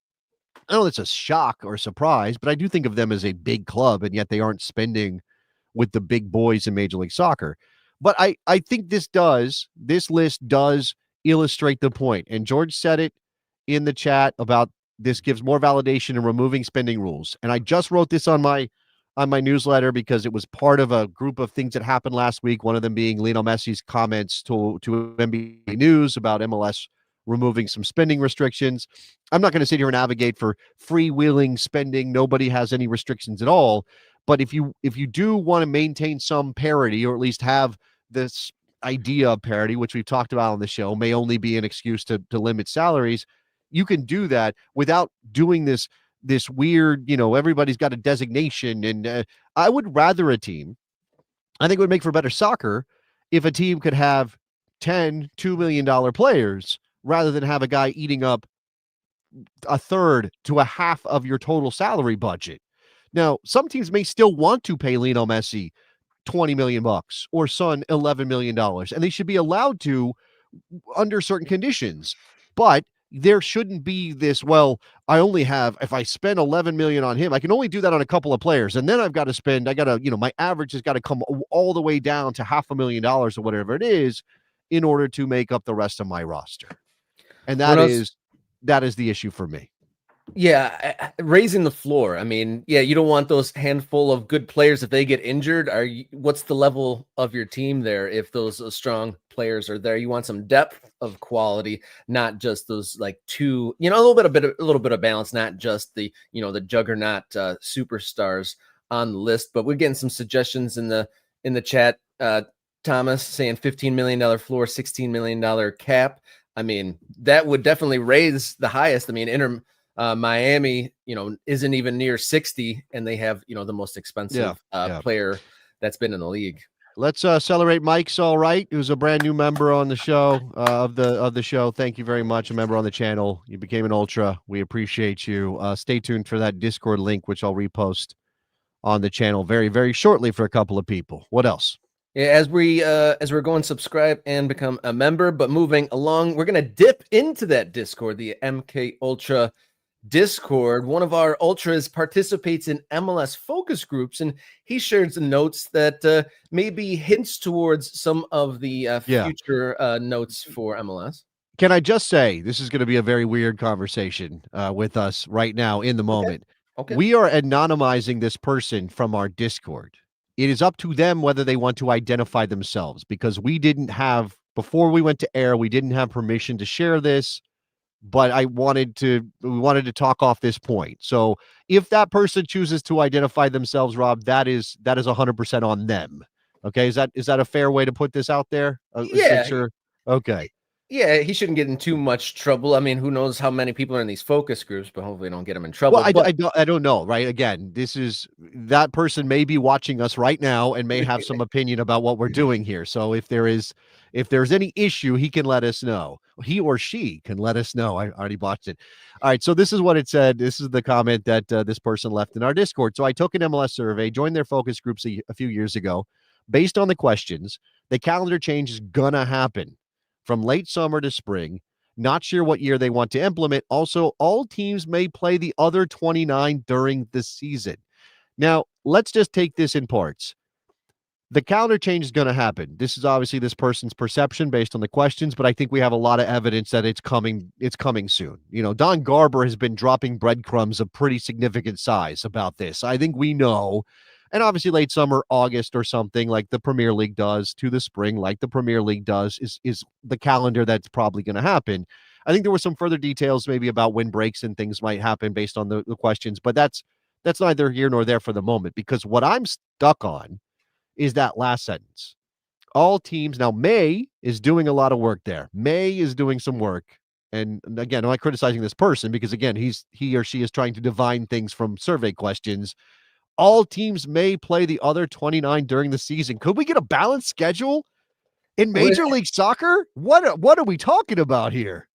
I don't know if it's a shock or a surprise, but I do think of them as a big club, and yet they aren't spending with the big boys in Major League Soccer. But I think this list does illustrate the point. And George said it in the chat about this gives more validation in removing spending rules. And I just wrote this on my newsletter because it was part of a group of things that happened last week. One of them being Lionel Messi's comments to NBA News about MLS removing some spending restrictions. I'm not going to sit here and advocate for freewheeling spending. Nobody has any restrictions at all. But if you do want to maintain some parity, or at least have this idea of parity, which we've talked about on the show, may only be an excuse to limit salaries, you can do that without doing this weird, everybody's got a designation. And I would rather I think it would make for better soccer if a team could have 10 $2 million players rather than have a guy eating up a third to a half of your total salary budget. Now, some teams may still want to pay Lionel Messi $20 million or Son $11 million, and they should be allowed to under certain conditions. But there shouldn't be this, well, if I spend 11 million on him, I can only do that on a couple of players. And then my average has got to come all the way down to $500,000 or whatever it is in order to make up the rest of my roster. And that is the issue for me. Yeah, raising the floor. I mean, you don't want those handful of good players if they get injured. What's the level of your team there if those strong players are there? You want some depth of quality, not just those like two. A little bit of balance, not just the juggernaut superstars on the list. But we're getting some suggestions in the chat. Thomas saying $15 million floor, $16 million cap. I mean, that would definitely raise the highest. I mean, Miami, isn't even near 60, and they have, the most expensive player that's been in the league. Let's celebrate Mike's all right, who's a brand new member on the show of the show. Thank you very much, a member on the channel. You became an ultra. We appreciate you. Stay tuned for that Discord link, which I'll repost on the channel very, very shortly for a couple of people. What else? Yeah, as we're going subscribe and become a member, but moving along, we're gonna dip into that Discord, the MK Ultra Discord. One of our ultras participates in MLS focus groups, and he shared some notes that maybe hints towards some of the future notes for MLS. Can I just say, this is going to be a very weird conversation with us right now in the moment. Okay. We are anonymizing this person from our Discord. It is up to them whether they want to identify themselves, because we didn't have, before we went to air, we didn't have permission to share this. But we wanted to talk off this point. So if that person chooses to identify themselves, Rob, that is 100% on them. Okay. Is that a fair way to put this out there? Yeah. Sure. Okay. Yeah, he shouldn't get in too much trouble. I mean, who knows how many people are in these focus groups, but hopefully don't get him in trouble. Well, I don't know, right? Again, that person may be watching us right now and may have some opinion about what we're doing here. So if there's any issue, he can let us know. He or she can let us know. I already botched it. All right. So this is what it said. This is the comment that this person left in our Discord. So I took an MLS survey, joined their focus groups a few years ago. Based on the questions, the calendar change is gonna happen from late summer to spring. Not sure what year they want to implement. Also, all teams may play the other 29 during the season. Now, let's just take this in parts. The calendar change is going to happen. This is obviously this person's perception based on the questions, but I think we have a lot of evidence that it's coming soon. You know, Don Garber has been dropping breadcrumbs of pretty significant size about this. I think we know. And obviously late summer, August or something like the Premier League does to the spring, like the Premier League does, is the calendar that's probably going to happen. I think there were some further details maybe about when breaks and things might happen based on the questions, but that's neither here nor there for the moment, because what I'm stuck on is that last sentence. All teams, now May is doing a lot of work there. May is doing some work. And again, I'm not criticizing this person because again, he or she is trying to divine things from survey questions. All teams may play the other 29 during the season. Could we get a balanced schedule in Major League Soccer? What are we talking about here?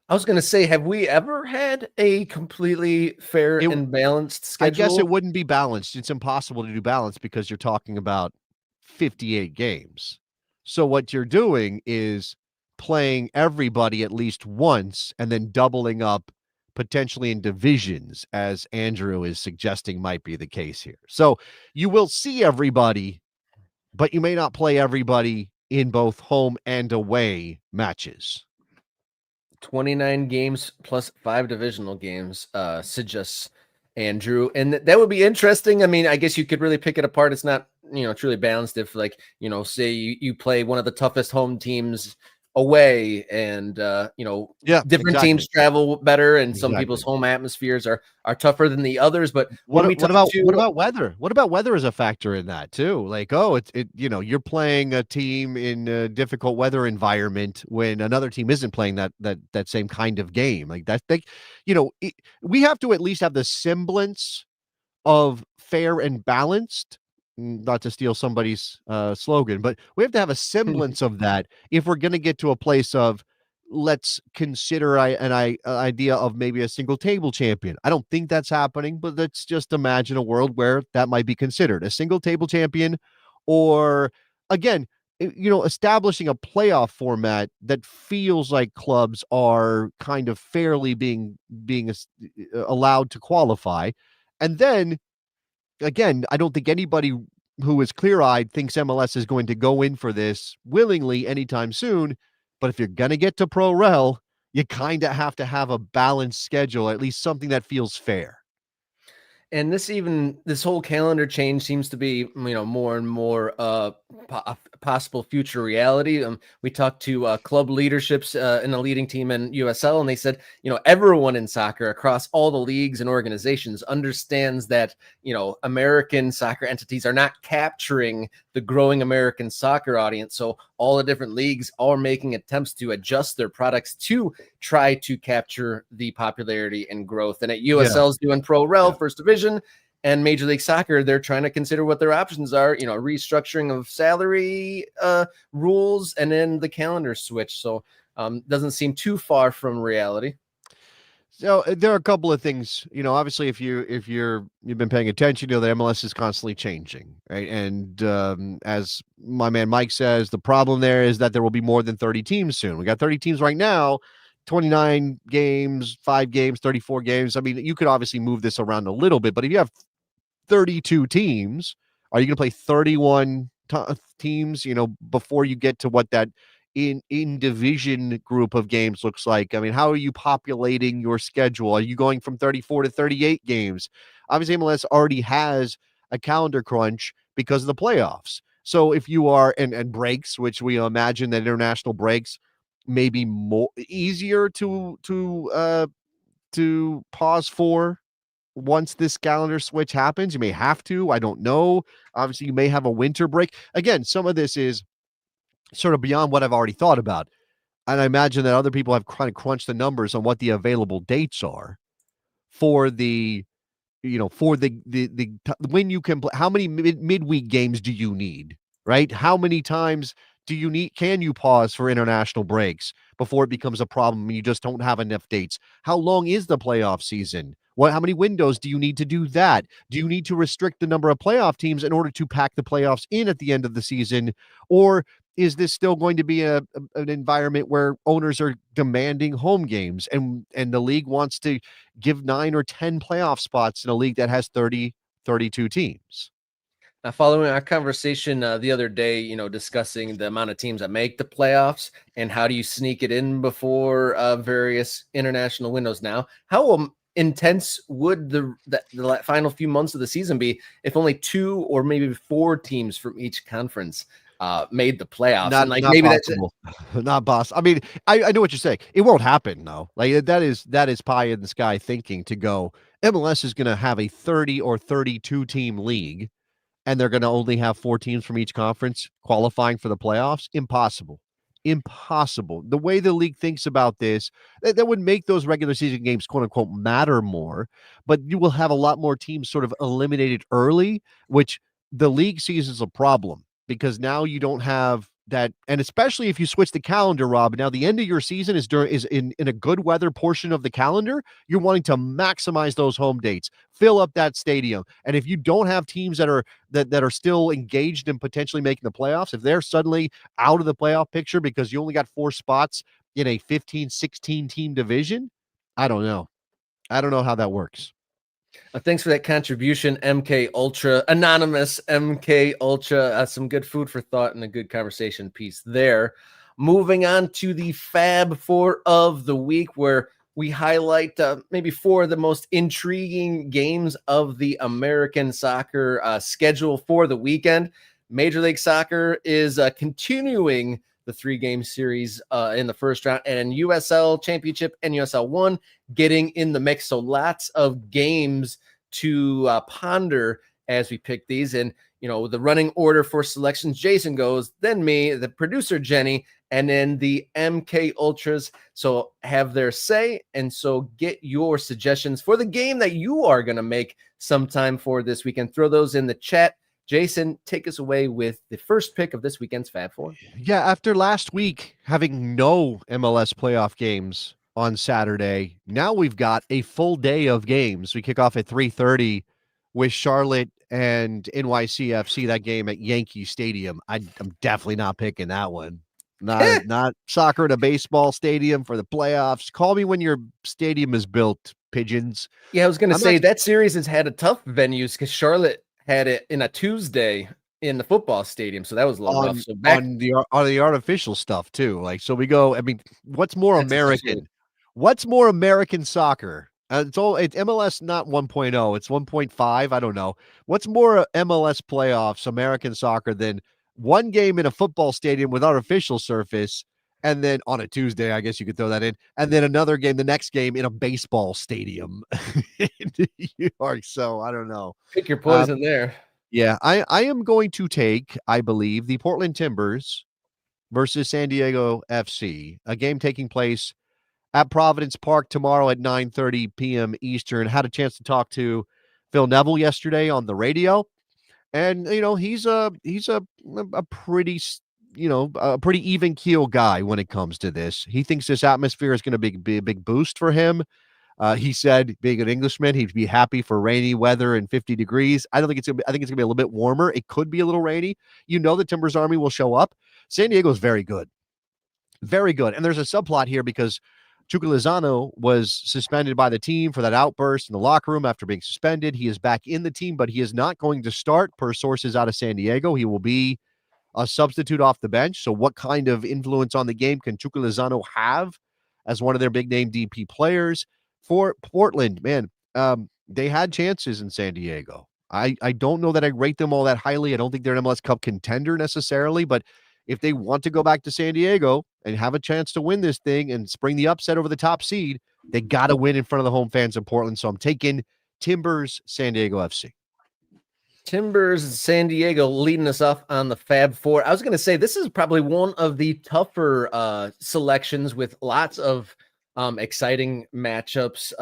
I was going to say, have we ever had a completely fair and balanced schedule? I guess it wouldn't be balanced. It's impossible to do balanced because you're talking about 58 games. So what you're doing is playing everybody at least once and then doubling up potentially in divisions, as Andrew is suggesting might be the case here. So you will see everybody, but you may not play everybody in both home and away matches. 29 games plus 5 divisional games, suggests Andrew. And that would be interesting. I mean, I guess you could really pick it apart. It's not, truly balanced if, like, say you play one of the toughest home teams away and different teams travel better, and some people's home atmospheres are tougher than the others. But what about weather? What about weather as a factor in that too? Like, you're playing a team in a difficult weather environment when another team isn't playing that same kind of game. Like that, we have to at least have the semblance of fair and balanced. Not to steal somebody's slogan, but we have to have a semblance of that if we're going to get to a place of, let's consider an idea of maybe a single table champion. I don't think that's happening, but let's just imagine a world where that might be considered a single table champion, or again, establishing a playoff format that feels like clubs are kind of fairly being allowed to qualify. And then again, I don't think anybody who is clear-eyed thinks MLS is going to go in for this willingly anytime soon. But if you're going to get to Pro Rel, you kind of have to have a balanced schedule, at least something that feels fair. And this whole calendar change seems to be, more and more possible future reality. We talked to club leaderships in a leading team in USL, and they said, everyone in soccer across all the leagues and organizations understands that, American soccer entities are not capturing the growing American soccer audience. So all the different leagues are making attempts to adjust their products to try to capture the popularity and growth. And at USL's doing Pro Rel, First Division, And Major League Soccer, they're trying to consider what their options are, restructuring of salary rules and then the calendar switch. So doesn't seem too far from reality. So there are a couple of things, obviously if you've been paying attention, that MLS is constantly changing, right? And as my man Mike says, the problem there is that there will be more than 30 teams soon. We got 30 teams right now, 29 games, 5 games, 34 games. I mean, you could obviously move this around a little bit, but if you have 32 teams, are you going to play 31 teams, before you get to what that in division group of games looks like? I mean, how are you populating your schedule? Are you going from 34 to 38 games? Obviously, MLS already has a calendar crunch because of the playoffs. So if you are and breaks, which we imagine that international breaks may be more easier to pause for once this calendar switch happens. You may have to, I don't know. Obviously, you may have a winter break. Again, some of this is sort of beyond what I've already thought about. And I imagine that other people have kind of crunched the numbers on what the available dates are for the, for the when you can play. How many midweek games do you need, right? How many times can you pause for international breaks before it becomes a problem and you just don't have enough dates? How long is the playoff season? How many windows do you need to do that? Do you need to restrict the number of playoff teams in order to pack the playoffs in at the end of the season? Or is this still going to be an environment where owners are demanding home games and the league wants to give 9 or 10 playoff spots in a league that has 32 teams? Now, following our conversation the other day, discussing the amount of teams that make the playoffs and how do you sneak it in before various international windows now, how intense would the final few months of the season be if only 2 or maybe 4 teams from each conference made the playoffs? Not, and like not maybe possible. Not possible. I mean, I know what you're saying. It won't happen though. Like that is pie in the sky thinking to go. MLS is going to have a 30 or 32 team league, and they're going to only have 4 teams from each conference qualifying for the playoffs. Impossible. The way the league thinks about this, that would make those regular season games, quote unquote, matter more, but you will have a lot more teams sort of eliminated early, which the league sees as a problem because now you don't have that. And especially if you switch the calendar, Rob, now the end of your season is in a good weather portion of the calendar. You're wanting to maximize those home dates, fill up that stadium. And if you don't have teams that are still engaged in potentially making the playoffs, if they're suddenly out of the playoff picture because you only got 4 spots in a 15, 16 team division, I don't know how that works. Thanks for that contribution, MK Ultra, anonymous MK Ultra. Some good food for thought and a good conversation piece there. Moving on to the Fab 4 of the week, where we highlight maybe 4 of the most intriguing games of the American soccer schedule for the weekend. Major League Soccer is continuing the 3-game series in the first round, and USL Championship and USL 1 getting in the mix. So lots of games to ponder as we pick these. And, the running order for selections, Jason goes, then me, the producer, Jenny, and then the MK Ultras. So have their say. And so get your suggestions for the game that you are going to make sometime for this weekend. Throw those in the chat. Jason, take us away with the first pick of this weekend's Fab 4. Yeah, after last week having no MLS playoff games on Saturday, now we've got a full day of games. We kick off at 3:30 with Charlotte and NYCFC, that game at Yankee Stadium. I'm definitely not picking that one. Not soccer in a baseball stadium for the playoffs. Call me when your stadium is built, pigeons. Yeah, I was going to say that series has had a tough venues because Charlotte had it in a Tuesday in the football stadium, so that was a little rough. So on the artificial stuff too. Like, so we go. I mean, what's more American? What's more American soccer? It's MLS, not 1.0. It's 1.5. I don't know. What's more MLS playoffs, American soccer, than one game in a football stadium with artificial surface, and then on a Tuesday, I guess you could throw that in, and then another game, the next game in a baseball stadium in New York. So I don't know. Pick your poison there. Yeah, I am going to take, I believe, the Portland Timbers versus San Diego FC, a game taking place at Providence Park tomorrow at 9:30 p.m. Eastern. Had a chance to talk to Phil Neville yesterday on the radio. And, he's a pretty, a pretty even keel guy when it comes to this. He thinks this atmosphere is going to be a big boost for him. He said, being an Englishman, he'd be happy for rainy weather and 50 degrees. I think it's going to be a little bit warmer. It could be a little rainy. The Timbers Army will show up. San Diego is very good. Very good. And there's a subplot here because Chucky Lozano was suspended by the team for that outburst in the locker room after being suspended. He is back in the team, but he is not going to start per sources out of San Diego. He will be a substitute off the bench. So what kind of influence on the game can Chucky Lozano have as one of their big name DP players? For Portland, man, they had chances in San Diego. I don't know that I rate them all that highly. I don't think they're an MLS Cup contender necessarily, but if they want to go back to San Diego and have a chance to win this thing and spring the upset over the top seed, they got to win in front of the home fans in Portland. So I'm taking Timbers, San Diego FC. Timbers, San Diego leading us off on the Fab Four. I was going to say this is probably one of the tougher selections with lots of exciting matchups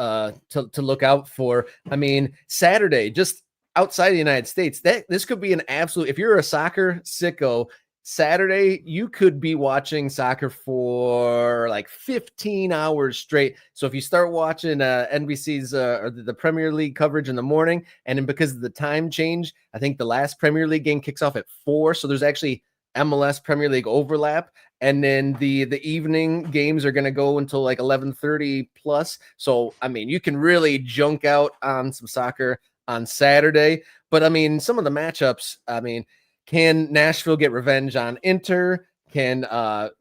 to look out for. I mean, Saturday, just outside the United States, this could be an absolute, if you're a soccer sicko, Saturday, you could be watching soccer for like 15 hours straight. So if you start watching NBC's or the Premier League coverage in the morning, and then because of the time change, I think the last Premier League game kicks off at 4. So there's actually MLS Premier League overlap. And then the evening games are going to go until like 11:30 plus. So, I mean, you can really junk out on some soccer on Saturday. But I mean, some of the matchups, I mean, can Nashville get revenge on Inter? Can,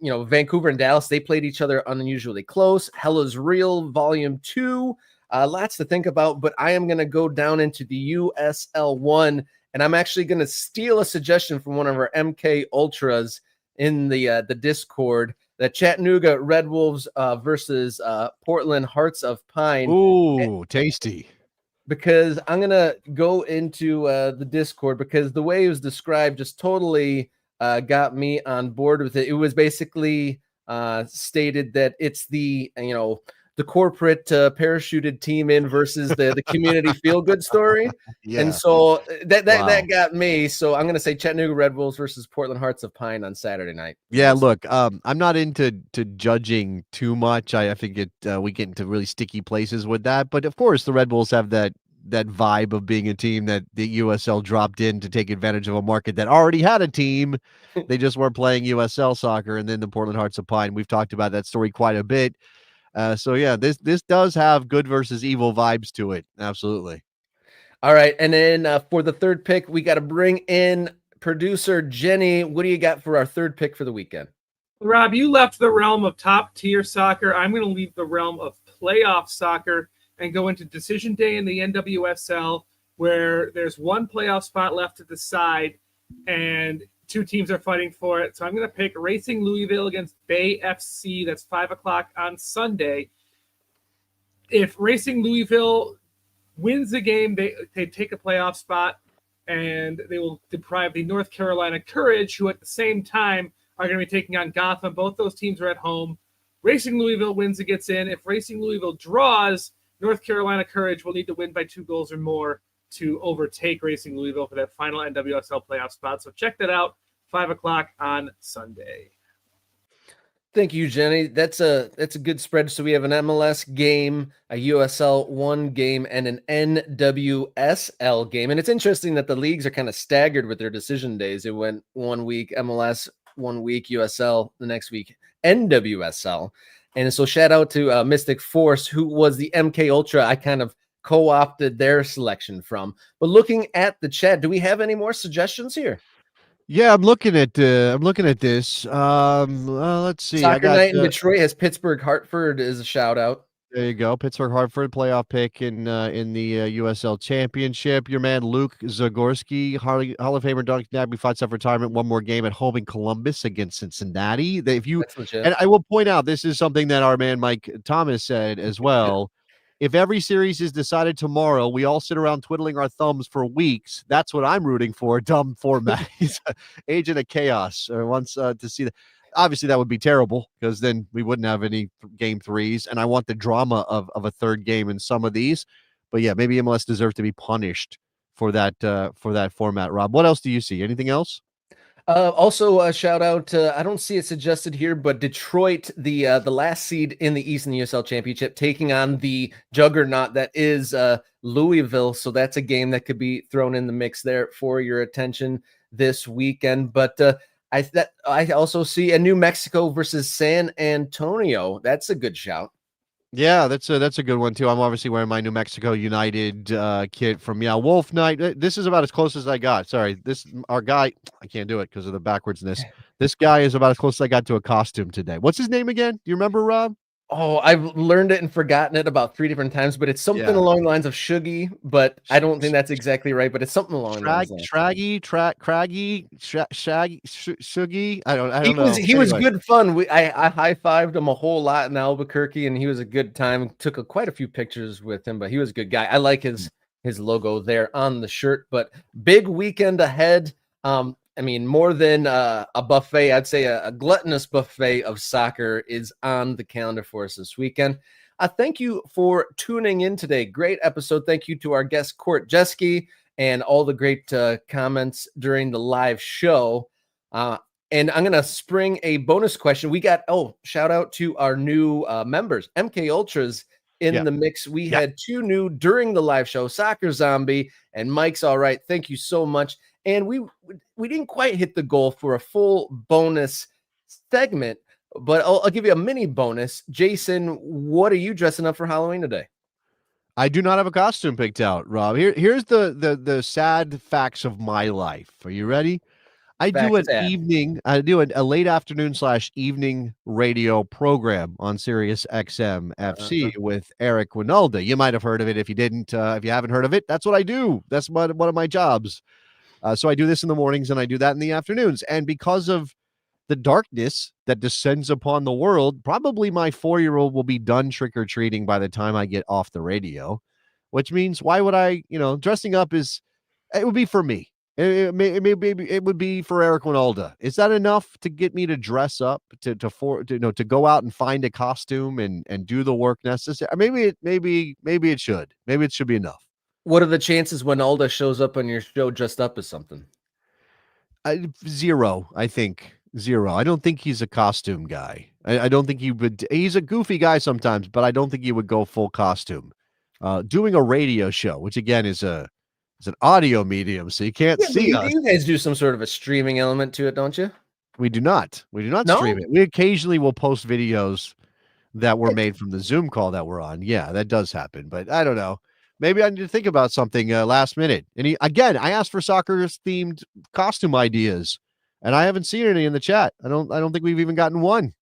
Vancouver and Dallas, they played each other unusually close. Hella's Real Volume 2. Lots to think about, but I am going to go down into the USL 1, and I'm actually going to steal a suggestion from one of our MK Ultras in the Discord, the Chattanooga Red Wolves versus Portland Hearts of Pine. Ooh, tasty. Because I'm going to go into the Discord because the way it was described just totally got me on board with it. It was basically stated that it's the corporate parachuted team in versus the community feel-good story. Yeah. And so that got me. So I'm going to say Chattanooga Red Wolves versus Portland Hearts of Pine on Saturday night. Yeah, look, I'm not into judging too much. I think we get into really sticky places with that. But of course, the Red Bulls have that vibe of being a team that the USL dropped in to take advantage of a market that already had a team. They just weren't playing USL soccer. And then the Portland Hearts of Pine, we've talked about that story quite a bit. So yeah, this does have good versus evil vibes to it. Absolutely. All right. And then for the third pick, we got to bring in producer Jenny. What do you got for our third pick for the weekend? Rob, you left the realm of top tier soccer. I'm going to leave the realm of playoff soccer and go into decision day in the NWSL, where there's one playoff spot left to decide and two teams are fighting for it. So I'm going to pick Racing Louisville against Bay FC. That's 5:00 on Sunday. If Racing Louisville wins the game, they take a playoff spot, and they will deprive the North Carolina Courage, who at the same time are going to be taking on Gotham. Both those teams are at home. Racing Louisville wins and gets in. If Racing Louisville draws, North Carolina Courage will need to win by 2 goals or more to overtake Racing Louisville for that final NWSL playoff spot. So check that out, 5:00 on Sunday. Thank you, Jenny. That's a good spread. So we have an MLS game, a USL 1 game, and an NWSL game. And it's interesting that the leagues are kind of staggered with their decision days. It went 1 week MLS, 1 week USL, the next week NWSL. And so shout out to Mystic Force, who was the MK Ultra I kind of co-opted their selection from. But looking at the chat, do we have any more suggestions here? Yeah, I'm looking at this. Let's see. Soccer Night in Detroit has Pittsburgh Hartford as a shout out. There you go. Pittsburgh Hartford playoff pick in the USL Championship. Your man Luke Zagorski, Hall of Famer Duncan Nabby, fights out for retirement. One more game at home in Columbus against Cincinnati. And I will point out, this is something that our man Mike Thomas said as well. If every series is decided tomorrow, we all sit around twiddling our thumbs for weeks. That's what I'm rooting for. Dumb format. He's an agent of chaos. Wants to see that. Obviously, that would be terrible because then we wouldn't have any game threes. And I want the drama of a third game in some of these. But yeah, maybe MLS deserves to be punished for that format. Rob, what else do you see? Anything else? Also, a shout out. I don't see it suggested here, but Detroit, the last seed in the Eastern USL Championship, taking on the juggernaut that is Louisville. So that's a game that could be thrown in the mix there for your attention this weekend. But I also see a New Mexico versus San Antonio. That's a good shout. Yeah, that's a good one too. I'm obviously wearing my New Mexico United kit from Wolf Night. This is about as close as I got. Sorry, our guy. I can't do it because of the backwardsness. This guy is about as close as I got to a costume today. What's his name again? Do you remember, Rob? Oh, I've learned it and forgotten it about 3 different times, but it's something along the lines of Shuggy, but I don't think that's exactly right, but it's something along those lines. Craggy, Shaggy, Shuggy. I don't know. He was good fun. I high-fived him a whole lot in Albuquerque, and he was a good time. Took quite a few pictures with him, but he was a good guy. I like his logo there on the shirt, but big weekend ahead. I mean, more than a buffet, I'd say a gluttonous buffet of soccer is on the calendar for us this weekend. Thank you for tuning in today. Great episode. Thank you to our guest, Court Jesky, and all the great comments during the live show. And I'm going to spring a bonus question. We got, shout out to our new members, MK Ultras in the mix. We had 2 new during the live show, Soccer Zombie and Mike's All Right. Thank you so much. And we didn't quite hit the goal for a full bonus segment, but I'll give you a mini bonus. Jason, what are you dressing up for Halloween today? I do not have a costume picked out, Rob. Here's the sad facts of my life. Are you ready? I do a late afternoon / evening radio program on SiriusXM FC with Eric Winalda. You might have heard of it. If you didn't, if you haven't heard of it, that's what I do. That's one of my jobs. So I do this in the mornings and I do that in the afternoons. And because of the darkness that descends upon the world, probably my 4-year-old will be done trick-or-treating by the time I get off the radio, which means why would I, dressing up it would be for me. It would be for Eric Winalda. Is that enough to get me to dress up to go out and find a costume and do the work necessary? Maybe it should. Maybe it should be enough. What are the chances when Alda shows up on your show dressed up as something? 0, I think. 0. I don't think he's a costume guy. I don't think he would. He's a goofy guy sometimes, but I don't think he would go full costume. Doing a radio show, which again is an audio medium, so you can't see us. You guys do some sort of a streaming element to it, don't you? We do not. We do not stream it. We occasionally will post videos that were made from the Zoom call that we're on. Yeah, that does happen, but I don't know. Maybe I need to think about something last minute. And I asked for soccer-themed costume ideas, and I haven't seen any in the chat. I don't think we've even gotten one.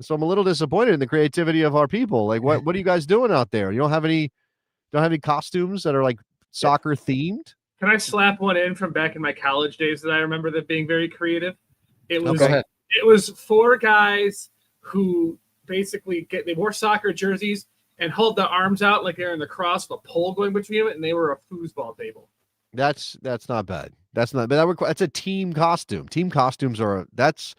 So I'm a little disappointed in the creativity of our people. Like, what are you guys doing out there? You don't have any costumes that are like soccer-themed? Can I slap one in from back in my college days that I remember that being very creative? It was 4 guys who basically they wore soccer jerseys and hold the arms out like they're in the cross with a pole going between them, and they were a foosball table. That's not bad. That's a team costume. Team costumes that's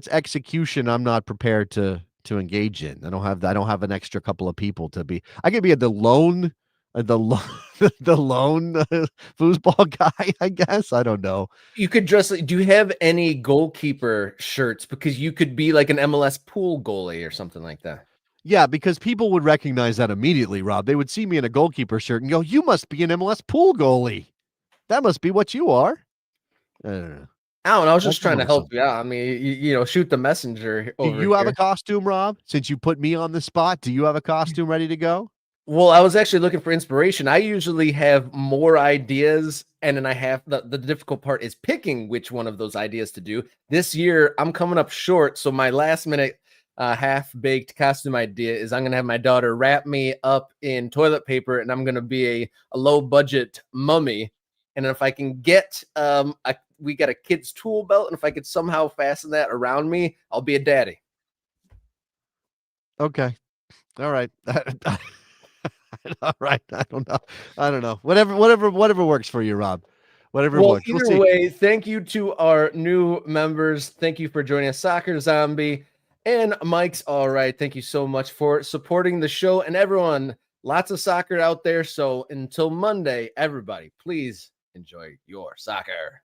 execution. I'm not prepared to engage in. I don't have an extra couple of people to be. I could be the lone foosball guy, I guess. I don't know. You could dress. Do you have any goalkeeper shirts? Because you could be like an MLS pool goalie or something like that. Yeah, because people would recognize that immediately, Rob. They would see me in a goalkeeper shirt and go, "You must be an MLS pool goalie. That must be what you are." I don't know. I was just trying to help you out. I mean, you shoot the messenger. Do you have a costume, Rob? Since you put me on the spot, do you have a costume ready to go? Well, I was actually looking for inspiration. I usually have more ideas, and then I have the difficult part is picking which one of those ideas to do. This year, I'm coming up short, so my last minute half-baked costume idea is I'm going to have my daughter wrap me up in toilet paper, and I'm going to be a low-budget mummy. And if I can get we got a kid's tool belt, and if I could somehow fasten that around me, I'll be a daddy. Okay. All right. All right. I don't know. Whatever works for you, Rob. Whatever works. Either way, thank you to our new members. Thank you for joining us, Soccer Zombie and Mike's All Right. Thank you so much for supporting the show, and everyone lots of soccer out there. So until Monday, everybody, please enjoy your soccer.